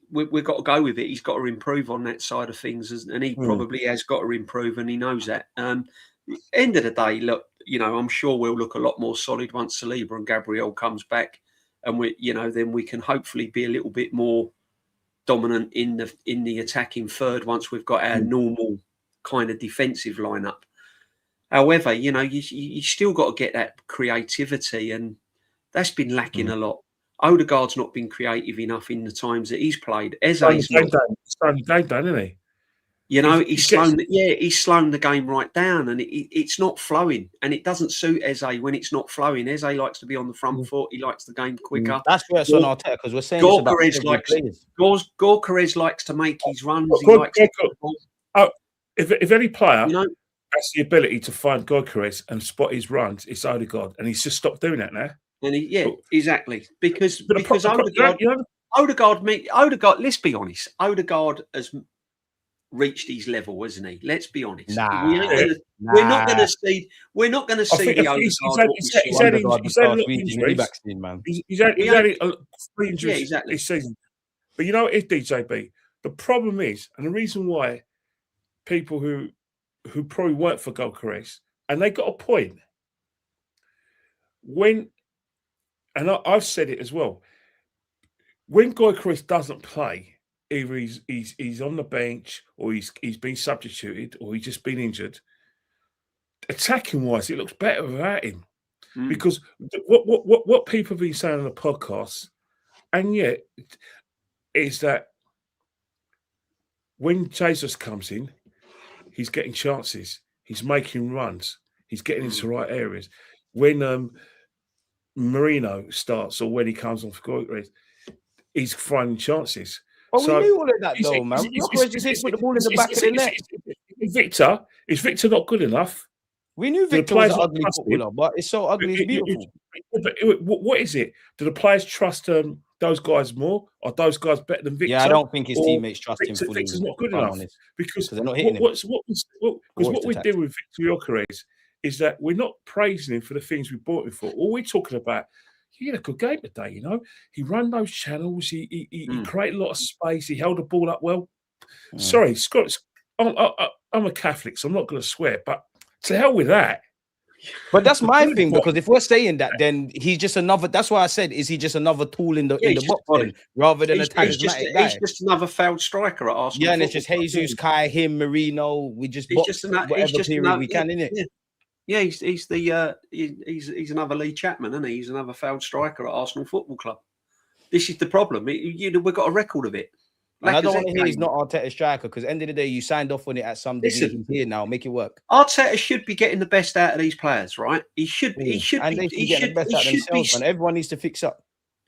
Speaker 2: we've got to go with it. He's got to improve on that side of things, and he probably has got to improve, and he knows that. End of the day, look, I'm sure we'll look a lot more solid once Saliba and Gabriel comes back, and then we can hopefully be a little bit more dominant in the attacking third once we've got our normal kind of defensive lineup. However, you still got to get that creativity, and that's been lacking a lot. Ødegaard's not been creative enough in the times that he's played. Eze's
Speaker 3: game down, isn't he?
Speaker 2: He's slowing the game right down, and it's not flowing, and it doesn't suit Eze when it's not flowing. Eze likes to be on the front foot. He likes the game quicker.
Speaker 1: That's where it's on Arteta, because we're saying
Speaker 2: Gyökeres likes to make his runs.
Speaker 3: If any player has the ability to find Gyökeres and spot his runs, it's Ødegaard, and he's just stopped doing that now.
Speaker 2: And exactly, because Ødegaard, let's be honest, Ødegaard has reached his level, hasn't he? Let's be honest. We're not going to see the Ødegaard.
Speaker 3: He's only 3 injuries this season. But it's DJB. The problem is, and the reason why people who probably weren't for Gyökeres, and they got a point. I've said it as well. When Gyökeres doesn't play, either he's on the bench, or he's been substituted, or he's just been injured. Attacking wise, it looks better without him, because what people have been saying on the podcast, and yet, is that when Jesus comes in, he's getting chances, he's making runs, he's getting into the right areas. When Marino starts, or when he comes on for Gyökeres, he's finding chances.
Speaker 1: Oh, we knew all of that, though, man. Gyökeres just put the ball in the back of the net.
Speaker 3: Is Victor not good enough?
Speaker 1: We knew Victor was an ugly footballer, but it's so ugly, it's beautiful.
Speaker 3: But what is it? Do the players trust those guys more? Are those guys better than Victor?
Speaker 1: Yeah, I don't think his teammates trust him fully.
Speaker 3: Victor's not good enough, because
Speaker 1: they're not hitting him.
Speaker 3: What we do with Victor Gyökeres is that we're not praising him for the things we bought him for. All we're talking about, he had a good game today, He ran those channels. He created a lot of space. He held the ball up well. Sorry, Scott, I'm a Catholic, so I'm not going to swear, but to hell with that.
Speaker 1: But that's my thing, because if we're saying that, then he's just another. That's why I said, is he just another tool in the box then, rather than a charismatic guy?
Speaker 2: He's just another failed striker at Arsenal.
Speaker 1: Yeah, and it's just Jesus, Kai, him, Marino. We just box whatever period we can, innit?
Speaker 2: Yeah. Yeah, he's another Lee Chapman, isn't he? He's another failed striker at Arsenal Football Club. This is the problem. We've got a record of it.
Speaker 1: And I don't want to hear he's not Arteta striker because end of the day, you signed off on it at some degree. He's here now. Make it work.
Speaker 2: Arteta should be getting the best out of these players, right? He should.
Speaker 1: And
Speaker 2: He
Speaker 1: they
Speaker 2: should
Speaker 1: get the best out of themselves, man. Everyone needs to fix up.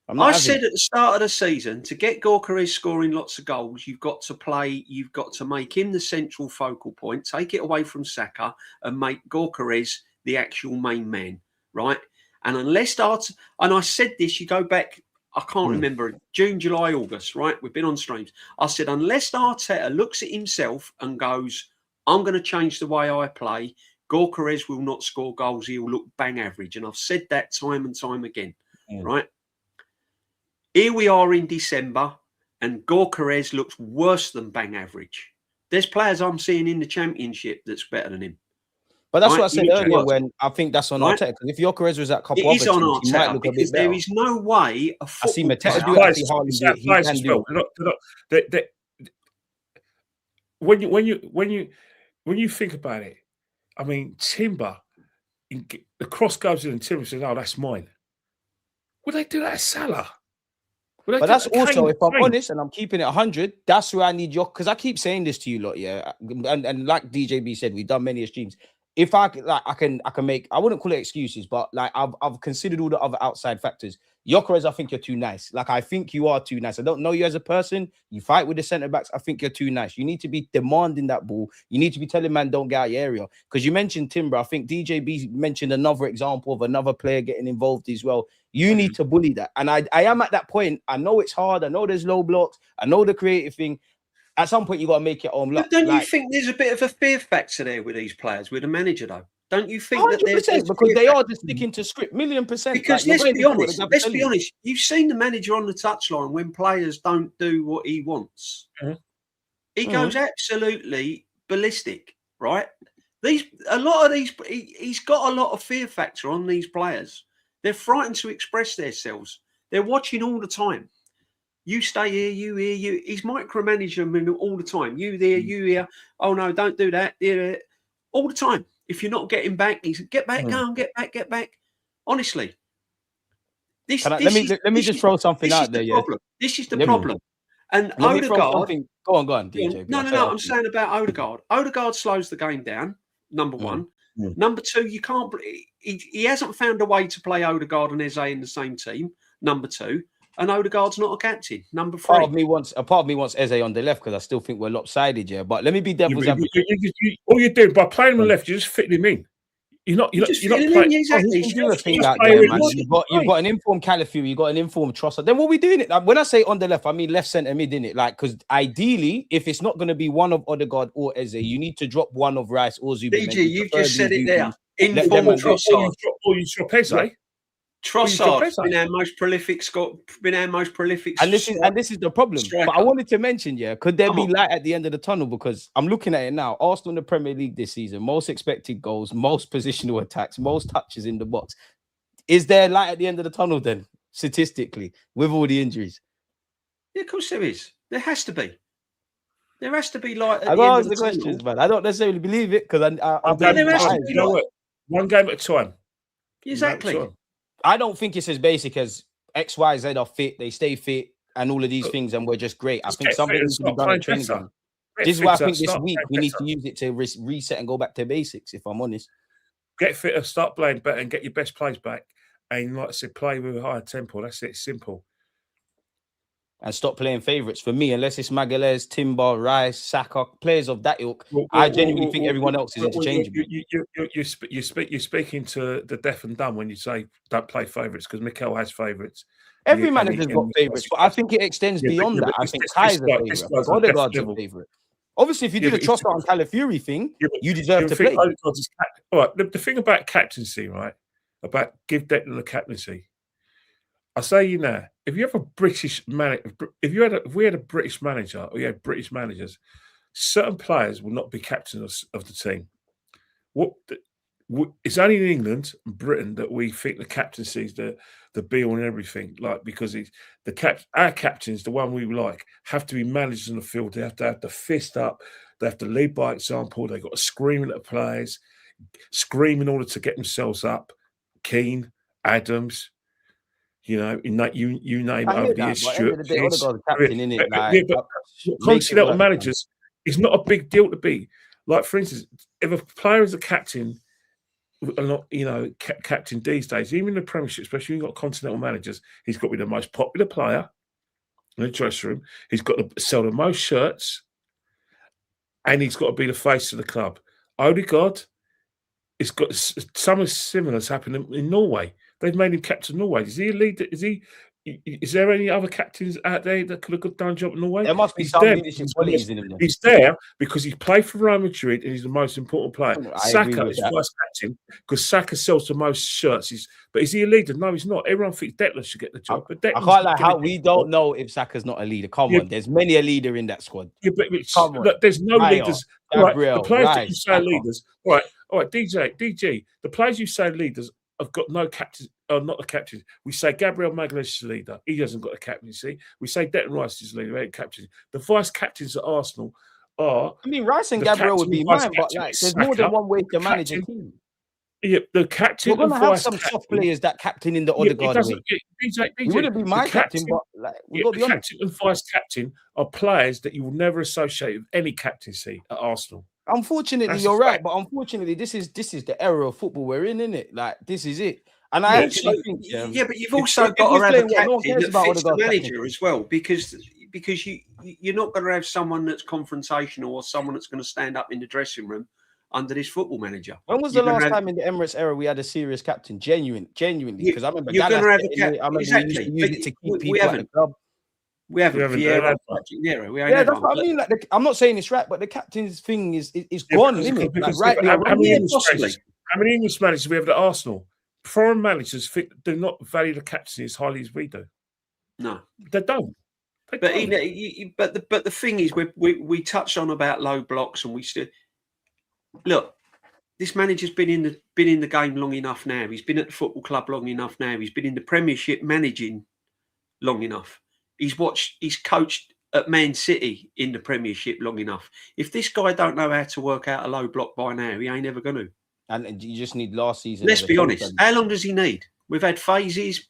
Speaker 2: I said at the start of the season, to get Gyökeres scoring lots of goals, you've got to make him the central focal point, take it away from Saka, and make Gyökeres the actual main man, right? And unless and I said this, you go back, I can't remember, June, July, August, right? We've been on streams. I said, unless Arteta looks at himself and goes, I'm going to change the way I play, Gyökeres will not score goals. He'll look bang average. And I've said that time and time again, right? Here we are in December, and Gyökeres looks worse than bang average. There's players I'm seeing in the Championship that's better than him.
Speaker 1: But that's what I said earlier when I think that's on Arteta. Because if Gyökeres was at a couple of other teams, he might look a bit better.
Speaker 2: There is no way a football
Speaker 1: I see Mateta do it. He can do
Speaker 3: it. When you think about it, I mean, Timber, the cross goes in and Timber says, "Oh, that's mine." Would they do that at Salah?
Speaker 1: But that's also, if I'm honest, and I'm keeping it 100, that's where I need your, because I keep saying this to you lot, yeah. And like DJB said, we've done many streams. If I can make, I wouldn't call it excuses, but like I've considered all the other outside factors. Gyökeres, I think you're too nice. Like, I think you are too nice. I don't know you as a person. You fight with the centre backs. I think you're too nice. You need to be demanding that ball. You need to be telling man, don't get out of your area. Because you mentioned Timber. I think DJB mentioned another example of another player getting involved as well. You need to bully that. And I am at that point. I know it's hard. I know there's low blocks. I know the creative thing. At some point, you got to make your own luck.
Speaker 2: But don't you think there's a bit of a fear factor there with these players, with the manager, though? Don't you think
Speaker 1: 100%,
Speaker 2: that there's
Speaker 1: because they are just sticking to script, 1,000,000%.
Speaker 2: Because let's be honest, you've seen the manager on the touchline when players don't do what he wants. He goes absolutely ballistic, right? He's got a lot of fear factor on these players. They're frightened to express themselves. They're watching all the time. You stay here, you here, you. He's micromanaging them all the time. You there, you here. Oh no, don't do that. Yeah, all the time. If you're not getting back, he's get back, go on, get back. Honestly,
Speaker 1: let me just throw something out there. Yeah,
Speaker 2: this is the problem. And Ødegaard,
Speaker 1: go on, DJ.
Speaker 2: No. I'm saying about Ødegaard. Ødegaard slows the game down. Number one. Number two, you can't. He hasn't found a way to play Ødegaard and Eze in the same team. Number two. And Ødegaard's not a captain. Number three.
Speaker 1: A part of me wants Eze on the left because I still think we're lopsided, yeah. But let me be devil's advocate.
Speaker 3: All you're doing by playing on the left, you're just fitting him in. You're not playing.
Speaker 2: Exactly.
Speaker 1: You've got an informed Calafiori, you've got an informed Trossard. Then what are we doing it? Like, when I say on the left, I mean left centre mid, innit? Like, because ideally, if it's not going to be one of Ødegaard or Eze, you need to drop one of Rice or Zubi.
Speaker 2: DG, you've just said it there. Informed Trossard.
Speaker 3: Or you drop Eze.
Speaker 2: Trossard's been our most prolific
Speaker 1: and this is the problem. Striker. But I wanted to mention, yeah, could there be light at the end of the tunnel? Because I'm looking at it now. Arsenal in the Premier League this season, most expected goals, most positional attacks, most touches in the box. Is there light at the end of the tunnel then, statistically, with all the injuries?
Speaker 2: Yeah, of course there is. There has to be. There has to be light at
Speaker 1: I
Speaker 2: the end
Speaker 1: ask
Speaker 2: of
Speaker 1: the questions, man. I don't necessarily believe it because
Speaker 3: you know what? One game at a time.
Speaker 2: Exactly.
Speaker 1: I don't think it's as basic as X, Y, Z are fit, they stay fit, and all of these things, and we're just great. I think something needs to be done at training ground. This is why I think this week we need to use it to reset and go back to basics, if I'm honest.
Speaker 3: Get fitter, start playing better, and get your best plays back. And like I said, play with a higher tempo. That's it, simple.
Speaker 1: And stop playing favourites. For me, unless it's Magalhaes, Timber, Rice, Saka, players of that ilk, I genuinely think everyone else is interchangeable.
Speaker 3: You're speaking to the deaf and dumb when you say don't play favourites, because Mikel has favourites.
Speaker 1: Every manager's got favourites, but I think it extends beyond that. I think Kai's a favourite. Ødegaard's a favourite. Obviously, if you do the Trossard and Calafiori thing, you deserve to play.
Speaker 3: All right, the thing about captaincy, right, about give Declan the captaincy, I say you now, if you have a British manager, if we had a British manager, or you had British managers, certain players will not be captains of the team. It's only in England and Britain that we think the captaincy is the be all and everything. Like, because our captains, the one we like, have to be managers on the field. They have to have the fist up. They have to lead by example. They've got to scream at the players. scream in order to get themselves up. Keane, Adams, you know, in that you name it over the years.
Speaker 1: Stuart, Odegaard's captain, innit?
Speaker 3: Yeah, but continental managers is not a big deal to be. Like, for instance, if a player is a captain, a lot, you know, captain these days, even in the Premiership, especially when you've got continental managers, he's got to be the most popular player in the dressing room. He's got to sell the most shirts, and he's got to be the face of the club. Ødegaard, it's got something similar has happened in Norway. They've made him captain of Norway. Is he a leader? Is there any other captains out there that could have done a job in Norway?
Speaker 1: There must be some leadership qualities in him.
Speaker 3: He's there because he played for Real Madrid and he's the most important player. Saka is vice captain because Saka sells the most shirts. But is he a leader? No, he's not. Everyone thinks Declan should get the job. But
Speaker 1: I can't like how we don't know if Saka's not a leader. Come on, there's many a leader in that squad.
Speaker 3: Yeah, but look, there's no leaders.
Speaker 1: Gabriel,
Speaker 3: the players that you say leaders. All right, DG. The players you say leaders have got no captains. Not the captain. We say Gabriel Magalhaes is the leader. He hasn't got a captaincy. We say Declan Rice is the leader. He ain't captain. The vice captains at Arsenal are.
Speaker 1: I mean, Rice and Gabriel would be mine, but like, there's more than one way to manage a team.
Speaker 3: Yeah, the captain.
Speaker 1: We're going to have some soft players that captain in the Ødegaard way.
Speaker 3: DJ,
Speaker 1: he wouldn't be my captain, but like, we've got to be honest.
Speaker 3: Captain and vice captain are players that you will never associate with any captaincy at Arsenal.
Speaker 1: Unfortunately, you're right, but unfortunately, this is the era of football we're in, isn't it? Like, this is it. And I actually think,
Speaker 2: but you've also got to have a captain that fits the manager as well, because you're not going to have someone that's confrontational or someone that's going to stand up in the dressing room under this football manager.
Speaker 1: When was the last time in the Emirates era we had a serious captain? Genuinely, because I remember
Speaker 2: you're going to have a captain.
Speaker 1: Exactly. We used to keep people at the club.
Speaker 2: We haven't. That's
Speaker 1: what I mean. Like, I'm not saying it's right, but the captain's thing is gone, isn't it?
Speaker 3: How many English managers we have at Arsenal? Foreign managers do not value the captaincy as highly as we do.
Speaker 2: No,
Speaker 3: they don't.
Speaker 2: But the thing is, we touched on about low blocks, and we still look. This manager's been in the game long enough now. He's been at the football club long enough now. He's been in the Premiership managing long enough. He's coached at Man City in the Premiership long enough. If this guy don't know how to work out a low block by now, he ain't ever going to.
Speaker 1: And you just need last season.
Speaker 2: Let's be honest. How long does he need? We've had phases.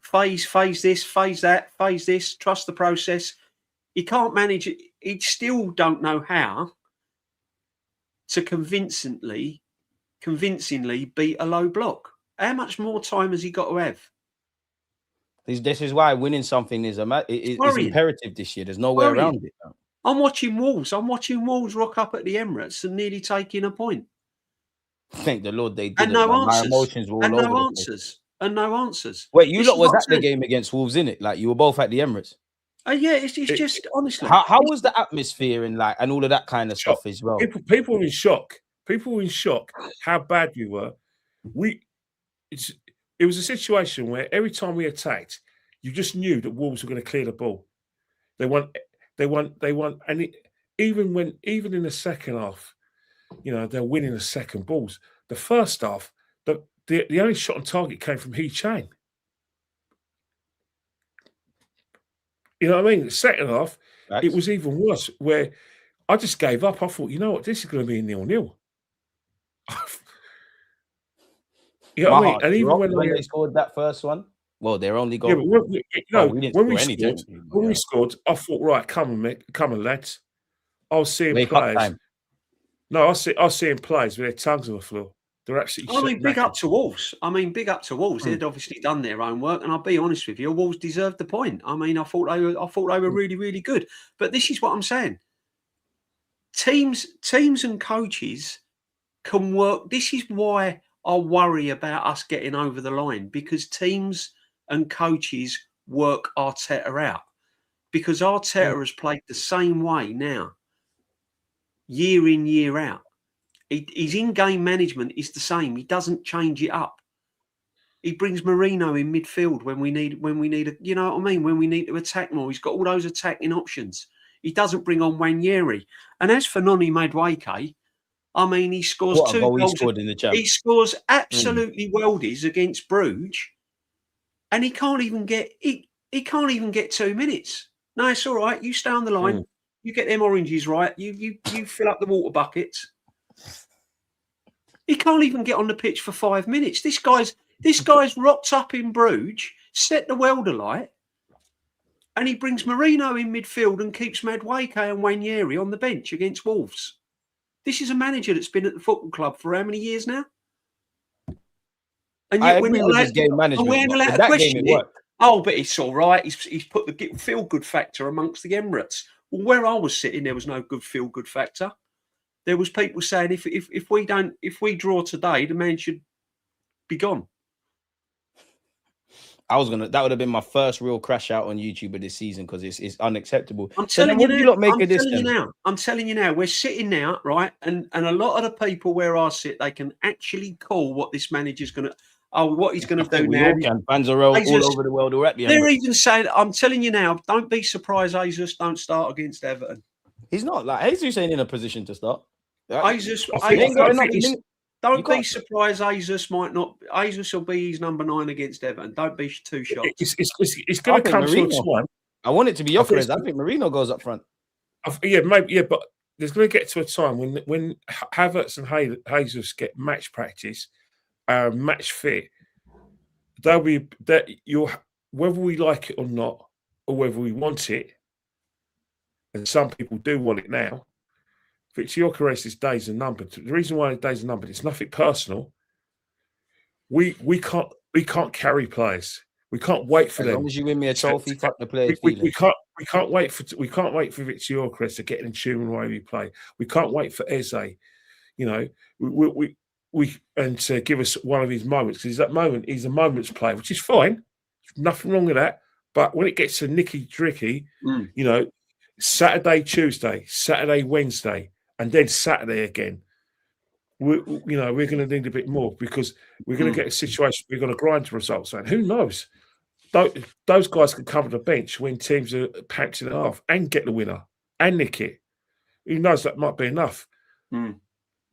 Speaker 2: Phase this, phase that, phase this. Trust the process. He can't manage it. He still don't know how to convincingly beat a low block. How much more time has he got to have?
Speaker 1: This is why winning something is imperative this year. There's no way around it.
Speaker 2: I'm watching Wolves. Rock up at the Emirates and nearly taking a point.
Speaker 1: Thank the Lord they did.
Speaker 2: And no answers.
Speaker 1: My emotions were all over the place.
Speaker 2: And no answers.
Speaker 1: Wait, you lot was at the game against Wolves, innit? Like, you were both at the Emirates.
Speaker 2: Yeah, it's just honestly.
Speaker 1: How was the atmosphere and all of that kind of stuff as well?
Speaker 3: People were in shock. People were in shock how bad we were. It was a situation where every time we attacked, you just knew that Wolves were going to clear the ball. They won, and even in the second half, you know, they're winning the second balls. The first half, the only shot on target came from He Chain. You know what I mean? The second half, it was even worse, where I just gave up. I thought, you know what, this is going to be a 0-0. You know what I mean? And even when
Speaker 1: they scored that first one, well, they're only going.
Speaker 3: Yeah, when we scored, I thought, right, come on, lads. I was seeing players. No, I was seeing players with their tongues on the floor. They're absolutely.
Speaker 2: Big up to Wolves. They'd obviously done their own work, and I'll be honest with you, Wolves deserved the point. I mean, I thought they were really, really good. But this is what I'm saying: teams and coaches can work. This is why I worry about us getting over the line, because teams and coaches work Arteta out. Because Arteta has played the same way now, year in, year out. His in-game management is the same. He doesn't change it up. He brings Marino in midfield when we need you know what I mean? When we need to attack more, he's got all those attacking options. He doesn't bring on Wanyeri. And as for Noni Madueke, I mean, he scores two goals. He scores absolutely worldies against Bruges, and he can't even get 2 minutes. No, it's all right. You stay on the line. You get them oranges right. You fill up the water buckets. He can't even get on the pitch for 5 minutes. This guy's rocked up in Bruges, set the world alight, and he brings Marino in midfield and keeps Madueke and Wanyeri on the bench against Wolves. This is a manager that's been at the football club for how many years now? And
Speaker 1: yet we're not allowed, game management,
Speaker 2: we're not allowed to question it. Oh, but it's all right. He's put the feel-good factor amongst the Emirates. Well, where I was sitting, there was no good feel-good factor. There was people saying if we draw today, the man should be gone.
Speaker 1: That would have been my first real crash out on YouTube of this season because it's unacceptable.
Speaker 2: I'm telling you now, we're sitting now, right? And a lot of the people where I sit, they can actually call what this manager's going to. Oh, what he's going to do now.
Speaker 1: Fans are all over the world already.
Speaker 2: They're even saying, I'm telling you now, don't be surprised Jesus don't start against Everton.
Speaker 1: He's not. Like, Jesus ain't in a position to start.
Speaker 2: Jesus, don't be surprised Jesus might not. Jesus will be his number 9 against Everton. Don't be too shocked.
Speaker 3: It's going to come to a time.
Speaker 1: I want it to be Gyökeres. I think Marino goes up front.
Speaker 3: Yeah, maybe. Yeah, but there's going to get to a time when Havertz and Jesus get match practice, match fit. They'll be that whether we like it or not, or whether we want it, and some people do want it now. Victor Gyökeres' days are numbered. The reason why his days are numbered, it's nothing personal. We can't carry players. We can't wait for them.
Speaker 1: As long as you win me a trophy, fuck the players.
Speaker 3: We can't wait for Victor Gyökeres to get in tune with the way we play. We can't wait for Eze. You know, we and to give us one of his moments, because that moment he's a moments player, which is fine. There's nothing wrong with that. But when it gets to Nicky Dricky, you know, Saturday, Tuesday, Saturday, Wednesday, and then Saturday again, we're going to need a bit more because we're going to get a situation we're going to grind to results. And who knows? Those guys can cover the bench when teams are packed in half and get the winner and nick it. Who knows? That might be enough.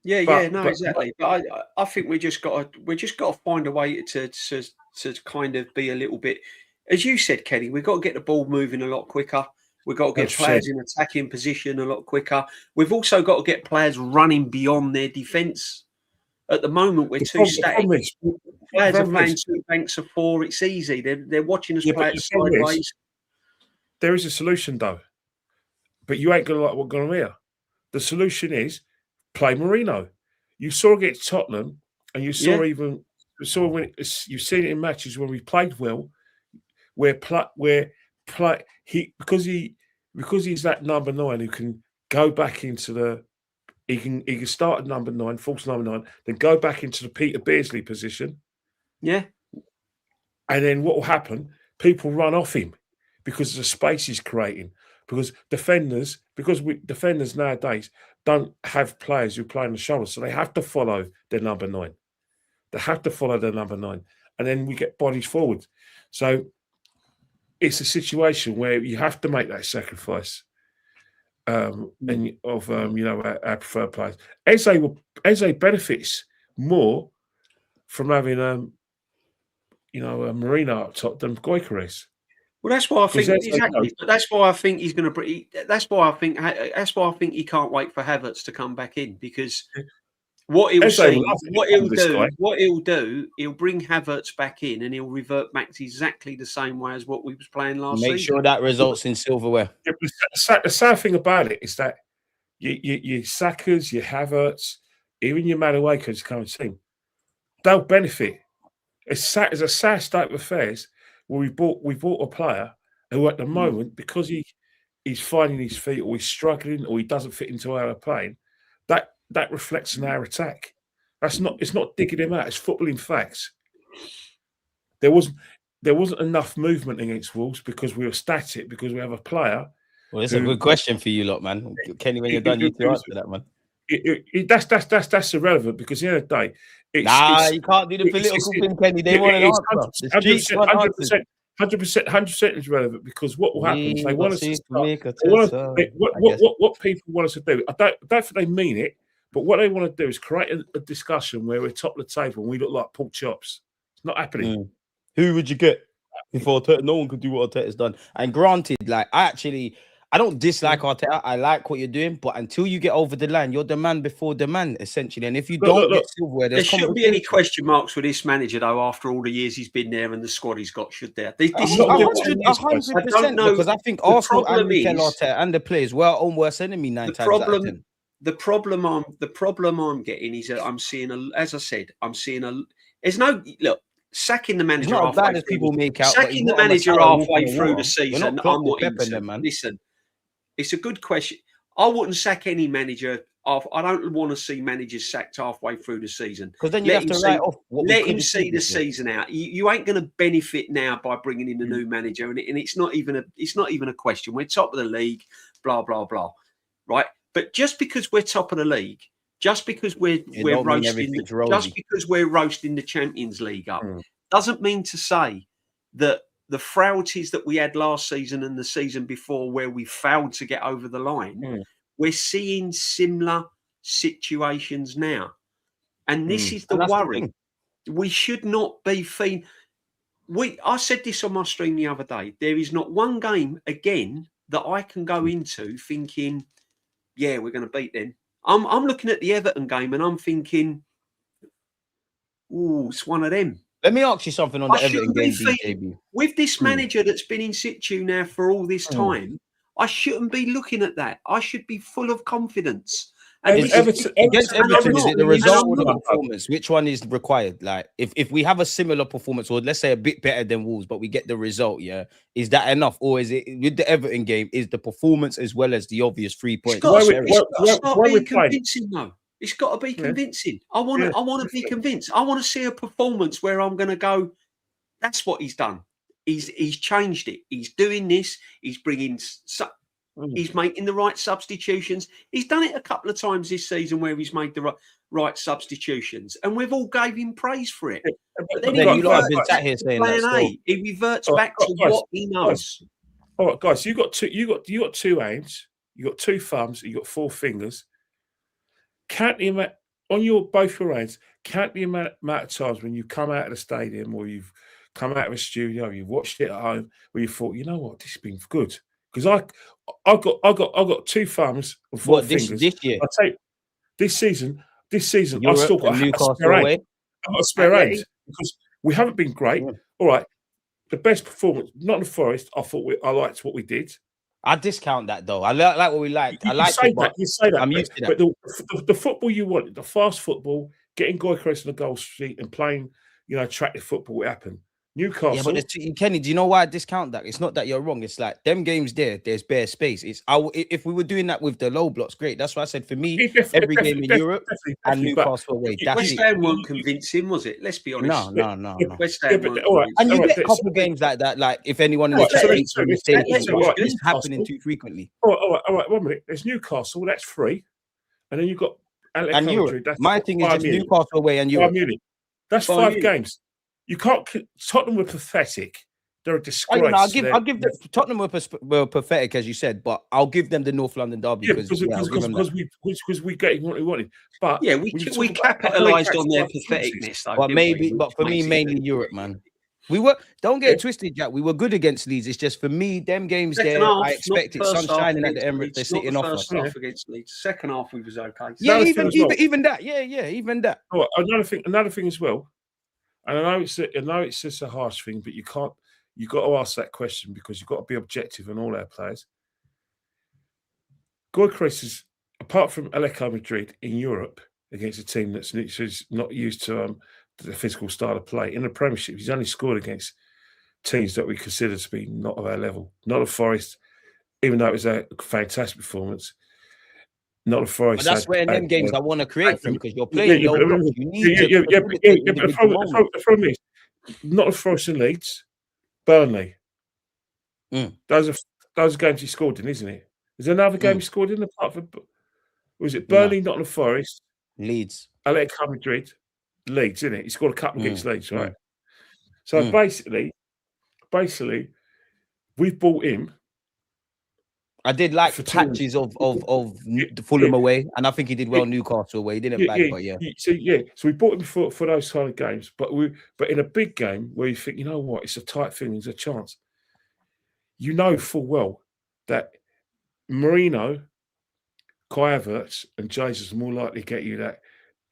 Speaker 2: Exactly. But I think we just got to find a way to kind of be a little bit, as you said, Kenny. We've got to get the ball moving a lot quicker. We've got to get players in attacking position a lot quicker. We've also got to get players running beyond their defence. At the moment, we're too static. Players are playing 2 banks of 4. It's easy. They're watching us play it sideways.
Speaker 3: There is a solution, though. But you ain't going to like what we're going to hear. The solution is play Marino. You saw against Tottenham, and you saw when you've seen it in matches when we played well, because he's that number 9 who can go back into he can start at number 9, false number 9, then go back into the Peter Beardsley position.
Speaker 2: Yeah.
Speaker 3: And then what will happen? People run off him because of the space he's creating. Because defenders nowadays don't have players who play on the shoulder, so they have to follow their number 9. They have to follow their number 9, and then we get bodies forward. So it's a situation where you have to make that sacrifice, our preferred players. Eze benefits more from having Marino up top than Gyökeres.
Speaker 2: Well, that's why I think exactly. That's why I think he's going to. That's why I think he can't wait for Havertz to come back in, because what he'll do, he'll bring Havertz back in and he'll revert back to exactly the same way as what we was playing last season.
Speaker 1: Make sure that results in silverware.
Speaker 3: The sad thing about it is that your Sakas, your Havertz, even your Madueke come team, they'll benefit. It's a sad state of affairs. Well, we bought a player who, at the moment, because he's finding his feet, or he's struggling, or he doesn't fit into our playing, that reflects on our attack. It's not digging him out. It's footballing facts. There wasn't enough movement against Wolves because we were static, because we have a player.
Speaker 1: Well, it's a good question for you lot, man. Kenny, when you're done, you to answer that, man.
Speaker 3: That's irrelevant, because at the end of the day,
Speaker 1: you can't do the political thing, Kenny. They want an answer.
Speaker 3: 100% is relevant, because what will happen is they want us to start. What people want us to do, I don't think they mean it, but what they want to do is create a discussion where we're top of the table and we look like pork chops. It's not happening. Who would you get?
Speaker 1: If Arteta, no one could do what Arteta's done. And granted, like I I don't dislike Arteta. I like what you're doing, but until you get over the line, you're the man before the man, essentially. And if you don't get silverware,
Speaker 2: there shouldn't be any question marks with this manager, though. After all the years he's been there and the squad he's got, should there?
Speaker 1: 100%. Because I think Arsenal and Mikel Arteta and the players were our own worst enemy 9 times out of 10.
Speaker 2: The problem I'm getting is that I'm seeing as I said, there's no look. Sacking the manager
Speaker 1: not
Speaker 2: halfway
Speaker 1: bad as people make out.
Speaker 2: Sacking the manager halfway through the season, I'm not into.
Speaker 1: Them, man.
Speaker 2: Listen, it's a good question. I wouldn't sack any manager off. I don't want to see managers sacked halfway through the season.
Speaker 1: Because then you have to write off.
Speaker 2: Let him see the season out. You ain't going to benefit now by bringing in a new manager, and it's not even a question. We're top of the league, blah blah blah, right? But just because we're top of the league, just because we're roasting the Champions League up, doesn't mean to say that the frailties that we had last season and the season before, where we failed to get over the line, we're seeing similar situations now, and this is the worry. We should not be feeling. I said this on my stream the other day. There is not one game again that I can go into thinking, yeah, we're going to beat them. I'm looking at the Everton game and I'm thinking, it's one of them.
Speaker 1: Let me ask you something on the Everton game, DJB.
Speaker 2: With this manager that's been in situ now for all this time, I shouldn't be looking at that. I should be full of confidence. And
Speaker 1: against Everton, is it the result or the performance? Which one is required? Like, if we have a similar performance, or let's say a bit better than Wolves, but we get the result, is that enough? Or is it with the Everton game, is the performance as well as the obvious 3 points?
Speaker 2: It's got to be convincing, though. It's got to be convincing. I want to be convinced. I want to see a performance where I'm going to go, that's what he's done. He's changed it. He's doing this. He's bringing... He's making the right substitutions. He's done it a couple of times this season where he's made the right substitutions, and we've all gave him praise for it. But then he reverts back to what he knows.
Speaker 3: All right, guys, you got 2 hands, you got 2 thumbs, you got 4 fingers. Count the amount on both your hands. Count the amount of times when you come out of the stadium or you've come out of a studio, you've watched it at home, where you thought, you know what, this has been good. Because I got 2 thumbs and 4 fingers.
Speaker 1: This year?
Speaker 3: I take this season. I still got a spare hand. I've got a spare hand because we haven't been great. All right, the best performance, not in the Forest. I liked what we did.
Speaker 1: I discount that though. I like what we liked. I like it.
Speaker 3: You say that.
Speaker 1: I'm used to that.
Speaker 3: But the football you wanted, the fast football, getting Gyökeres on the goal street and playing, attractive football will happen. Newcastle.
Speaker 1: Yeah, but Kenny, do you know why I discount that? It's not that you're wrong. It's like them games there's bare space. If we were doing that with the low blocks, great. That's why I said for me, every game in Europe and Newcastle away.
Speaker 2: West Ham weren't convincing, was it? Let's be honest.
Speaker 1: No.
Speaker 2: West Ham
Speaker 1: and you get a couple of games like that. Like if anyone in the chat makes a mistake, it's happening too frequently.
Speaker 3: All right. 1 minute. There's Newcastle. That's free, and then you've got
Speaker 1: and Europe. My thing is just Newcastle away and Europe.
Speaker 3: That's 5 games. You can't. Tottenham were pathetic. They're a disgrace.
Speaker 1: I'll give them. Tottenham were pathetic, as you said, but I'll give them the North London derby because
Speaker 3: we getting what we wanted. But
Speaker 2: we capitalised on their patheticness.
Speaker 1: But for me, mainly Europe, man. We were. Don't get it twisted, Jack. We were good against Leeds. It's just for me, them games I expected sun shining at the Emirates. They're sitting off us.
Speaker 2: First half against Leeds. Second half we was okay.
Speaker 1: Yeah, even that. Yeah, even that.
Speaker 3: Oh, another thing as well. And I know it's just a harsh thing, but you got to ask that question because you've got to be objective on all our players. Gyökeres is, apart from Atletico Madrid in Europe against a team that's not used to the physical style of play, in the Premiership, he's only scored against teams that we consider to be not of our level. Not a Forest, even though it was a fantastic performance. Not a Forest.
Speaker 1: But that's where in them games I want to create from because you're playing.
Speaker 3: But the problem is not a Forest and Leeds, Burnley. Those are games he scored in, isn't it? Is there another game he scored in apart from? Was it Burnley, not a Forest,
Speaker 1: Leeds,
Speaker 3: Atletico Madrid, Leeds? Isn't it? He scored a couple against Leeds, right? So basically, we've bought him.
Speaker 1: I did like patches of Fulham away, and I think he did well Newcastle away. He didn't bag, but
Speaker 3: So we bought him for those kind of games, but in a big game where you think, you know what, it's a tight thing, there's a chance. You know full well that Marino, Kai Havertz, and Jesus are more likely to get you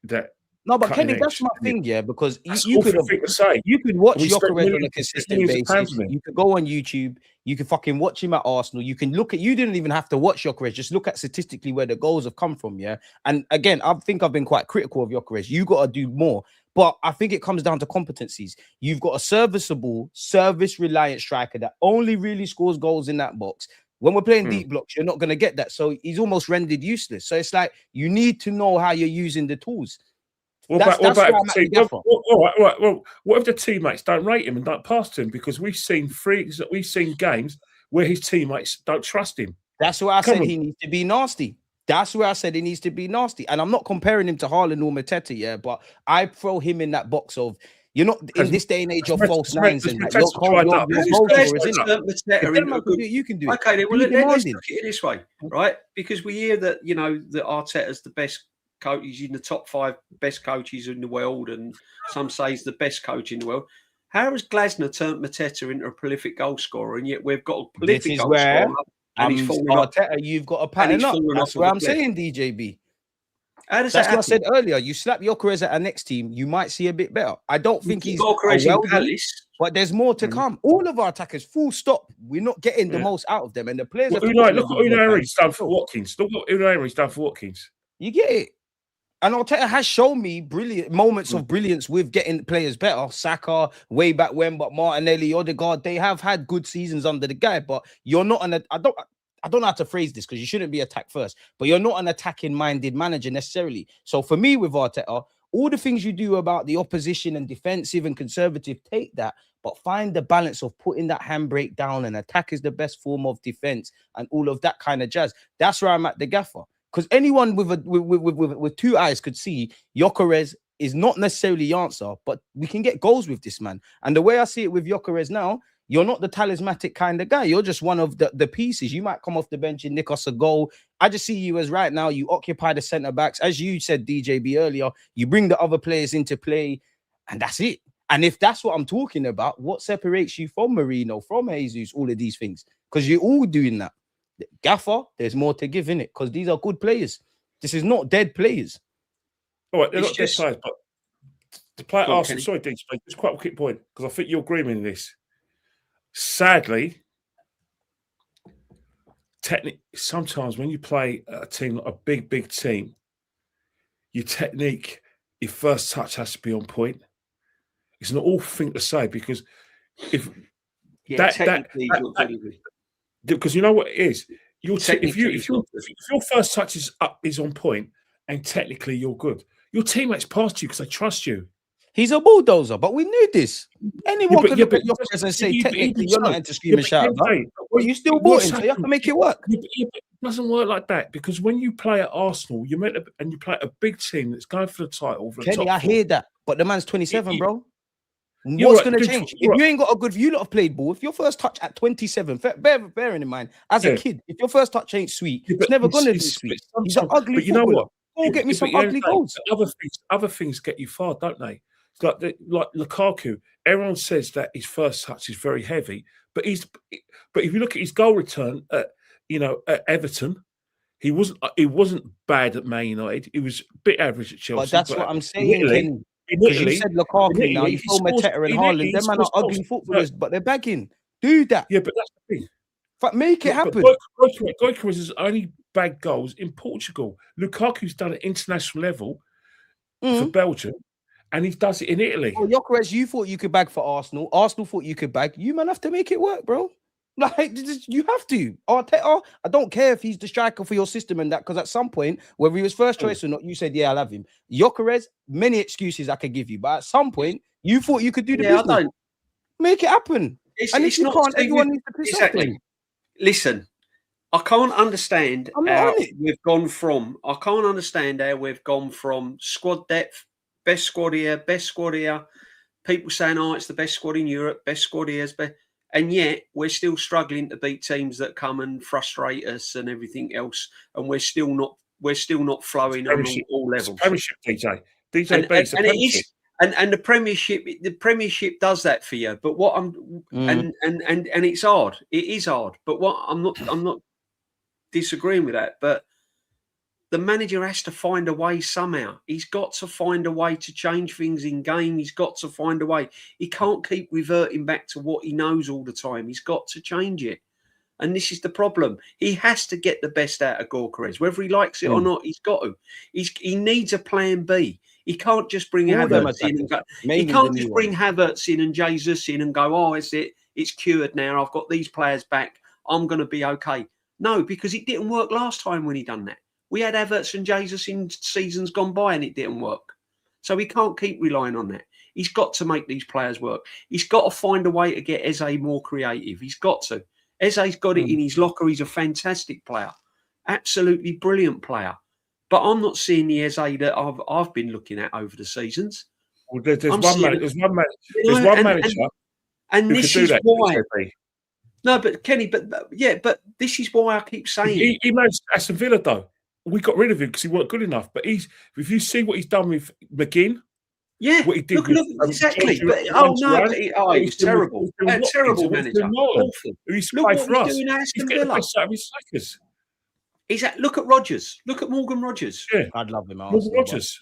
Speaker 3: that.
Speaker 1: No, but Kenny,
Speaker 3: cutting
Speaker 1: that's
Speaker 3: edge.
Speaker 1: my thing, yeah, because
Speaker 3: That's
Speaker 1: you could
Speaker 3: awful thing to say.
Speaker 1: you could watch
Speaker 3: We spent
Speaker 1: Gyökeres on a
Speaker 3: millions
Speaker 1: consistent
Speaker 3: of
Speaker 1: basis.
Speaker 3: pounds on him.
Speaker 1: You could go on YouTube. You can fucking watch him at Arsenal. You can look at. You didn't even have to watch Gyökeres. Just look at statistically where the goals have come from. Yeah, and again, I think I've been quite critical of Gyökeres. You got to do more, but I think it comes down to competencies. You've got a serviceable, service-reliant striker that only really scores goals in that box. When we're playing deep blocks, you're not going to get that. So he's almost rendered useless. So it's like you need to know how you're using the tools.
Speaker 3: What if the teammates don't rate him and don't pass to him? Because we've seen games where his teammates don't trust him.
Speaker 1: That's why I said he needs to be nasty. That's where I said he needs to be nasty. And I'm not comparing him to Haaland or Mateta, yeah, but I throw him in that box of you're not in this day and age of false nines and that. You can do it.
Speaker 2: Okay, well, let's look at it this way, right? Because we hear that that Arteta's the best coach. He's in the top 5 best coaches in the world, and some say he's the best coach in the world. How has Glasner turned Mateta into a prolific goal scorer, and yet we've got a prolific goal scorer? And he's falling
Speaker 1: Arteta, you've got to pattern up. That's what I'm saying, DJB. That's what I said earlier. You slap Gyökeres at our next team, you might see a bit better. I don't think he's but there's more to come. All of our attackers, full stop. We're not getting the most out of them, and the players.
Speaker 3: Look what Unai Emery's done for Watkins. Look what Unai Emery's done for Watkins.
Speaker 1: You get it. And Arteta has shown me brilliant moments of brilliance with getting players better. Saka, way back when, but Martinelli, Ødegaard, they have had good seasons under the guy. But you're not I don't know how to phrase this because you shouldn't be attack first. But you're not an attacking-minded manager necessarily. So for me with Arteta, all the things you do about the opposition and defensive and conservative, take that, but find the balance of putting that handbrake down, and attack is the best form of defense and all of that kind of jazz. That's where I'm at the gaffer. Because anyone with 2 eyes could see Gyökeres is not necessarily the answer, but we can get goals with this man. And the way I see it with Gyökeres now, you're not the talismanic kind of guy. You're just one of the pieces. You might come off the bench and nick us a goal. I just see you as right now, you occupy the centre-backs. As you said, DJB, earlier, you bring the other players into play, and that's it. And if that's what I'm talking about, what separates you from Marino, from Jesus, all of these things? Because you're all doing that. Gaffer, there's more to give in it because these are good players. This is not dead players.
Speaker 3: All right, they're not dead players, but to play at Arsenal, sorry, DJ, just quite a quick point because I think you'll agree with me in this. Sadly, sometimes when you play a team like a big team, your technique, your first touch has to be on point. It's an awful thing to say because because you know what it is. If your first touch is on point and technically you're good, your teammates pass you because they trust you.
Speaker 1: He's a bulldozer, but we knew this. Anyone could look at your players and say, technically, you're not into scream and shout about. But you still bought him, so you have to make it work.
Speaker 3: It doesn't work like that because when you play at Arsenal, you play a big team that's going for the title.
Speaker 1: Kenny, I hear that, but the man's 27, bro. What's going to change? If you ain't got a good view, lot have played ball. If your first touch at 27, bearing in mind, as a kid, if your first touch ain't sweet, it's never going to be sweet. He's an ugly
Speaker 3: But you know what?
Speaker 1: Go get me some ugly goals.
Speaker 3: Other things get you far, don't they? Like Lukaku, everyone says that his first touch is very heavy, but if you look at his goal return at Everton, he wasn't bad at Man United. He was a bit average at Chelsea.
Speaker 1: But that's what I'm saying. Because you said Lukaku now, you throw Mateta and Haaland. Them man are ugly footballers, but they're bagging. Do that.
Speaker 3: Yeah, but that's the thing.
Speaker 1: Make it happen.
Speaker 3: Gyökeres has only bagged goals in Portugal. Lukaku's done it at international level for Belgium. And he does it in Italy.
Speaker 1: Oh, Gyökeres, you thought you could bag for Arsenal. Arsenal thought you could bag. You man have to make it work, bro. Like, you have to. Arteta, I don't care if he's the striker for your system and that, because at some point, whether he was first choice or not, you said, yeah, I'll have him. Gyökeres, many excuses I could give you, but at some point, you thought you could do the business. I don't. Make it happen. And if you can't, everyone needs to piss
Speaker 2: exactly. Listen, I can't understand how we've gone from. I can't understand how we've gone from squad depth. Best squad here. People saying, oh, it's the best squad in Europe, best squad here. And yet we're still struggling to beat teams that come and frustrate us and everything else. And we're still not flowing on all levels.
Speaker 3: Premiership, DJ.
Speaker 2: And the Premiership does that for you. But what I'm and it's hard. It is hard. But what I'm not disagreeing with that, but the manager has to find a way somehow. He's got to find a way to change things in game. He's got to find a way. He can't keep reverting back to what he knows all the time. He's got to change it. And this is the problem. He has to get the best out of Gyökeres. Whether he likes it or not, he's got to. He needs a plan B. He can't just bring Havertz in and go. He can't just bring Havertz in and Jesus in and go, oh, it's cured now. I've got these players back. I'm going to be okay. No, because it didn't work last time when he done that. We had Havertz and Jesus in seasons gone by and it didn't work. So he can't keep relying on that. He's got to make these players work. He's got to find a way to get Eze more creative. He's got to. Eze's got it in his locker. He's a fantastic player. Absolutely brilliant player. But I'm not seeing the Eze that I've been looking at over the seasons.
Speaker 3: Well, there's one manager.
Speaker 2: And this is why. No, but Kenny, but this is why I keep saying
Speaker 3: he managed Aston Villa though. We got rid of him because he wasn't good enough. But if you see what he's done with McGinn, what he did
Speaker 2: exactly. But he was terrible. A terrible manager. Awful.
Speaker 3: Look what he's doing at Aston Villa.
Speaker 2: Look at Rodgers. Look at Morgan Rodgers.
Speaker 3: Yeah.
Speaker 1: I'd love him at
Speaker 3: Morgan Rodgers.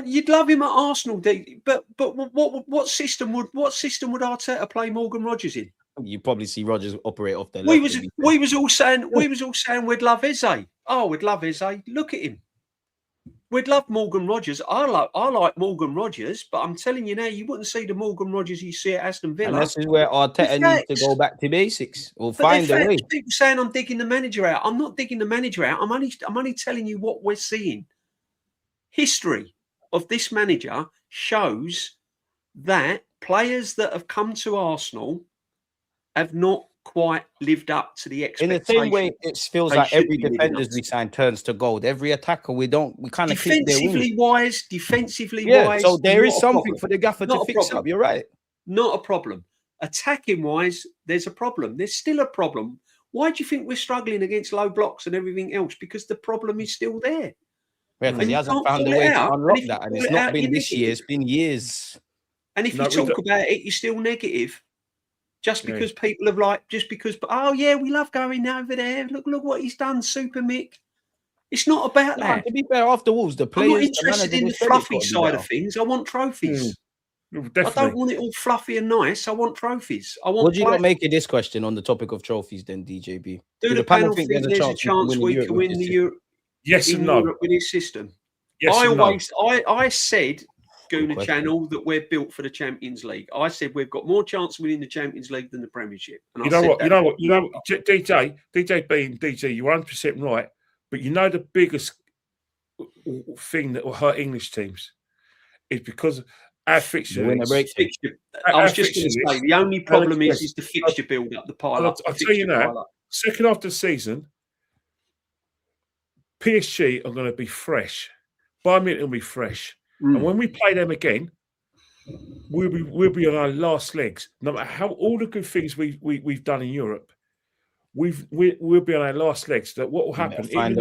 Speaker 2: You'd love him at Arsenal, but what system would Arteta play Morgan Rodgers in?
Speaker 1: You probably see Rodgers operate off the
Speaker 2: left.
Speaker 1: We
Speaker 2: was all saying we'd love Eze. Oh, we'd love Eze. Look at him. We'd love Morgan Rodgers. I like Morgan Rodgers, but I'm telling you now, you wouldn't see the Morgan Rodgers you see at Aston Villa.
Speaker 1: And this is where Arteta needs to go back to basics or find a way.
Speaker 2: People saying I'm digging the manager out. I'm not digging the manager out. I'm only telling you what we're seeing. History of this manager shows that players that have come to Arsenal have not quite lived up to the expectations.
Speaker 1: In the same way, it feels like every defender we sign turns to gold. Every attacker we kind of
Speaker 2: defensively wise.
Speaker 1: So there is something for the gaffer to fix up. You're right.
Speaker 2: Not a problem. Attacking wise, there's a problem. There's still a problem. Why do you think we're struggling against low blocks and everything else? Because the problem is still there.
Speaker 1: Yeah, because he hasn't found a way to unlock that, and it's not been this year. It's been years.
Speaker 2: And if you talk about it, you're still negative. Just because people have we love going over there. Look what he's done, Super Mick. It's not about that.
Speaker 1: To be fair, after Wolves, the players.
Speaker 2: I'm not interested in the fluffy side of things. I want trophies. I don't want it all fluffy and nice. I want trophies. Would
Speaker 1: you not make it this question on the topic of trophies then, DJB?
Speaker 2: Do the panel think there's a chance we can win the Euro?
Speaker 3: Yes and no.
Speaker 2: With his system.
Speaker 3: Yes
Speaker 2: I said, Gooner channel, that we're built for the Champions League. I said we've got more chance of winning the Champions League than the Premiership. And
Speaker 3: you know what? DJ being DJ, you're 100% right. But you know the biggest thing that will hurt English teams is because our fixture.
Speaker 2: I was just going to say the only problem is the fixture build up, the pile up.
Speaker 3: I'll tell you now. Second half of the season, PSG are going to be fresh. Bayern Munich will be fresh. And when we play them again, we'll be on our last legs. No matter how all the good things we've done in Europe, we'll be on our last legs. That what will happen? Even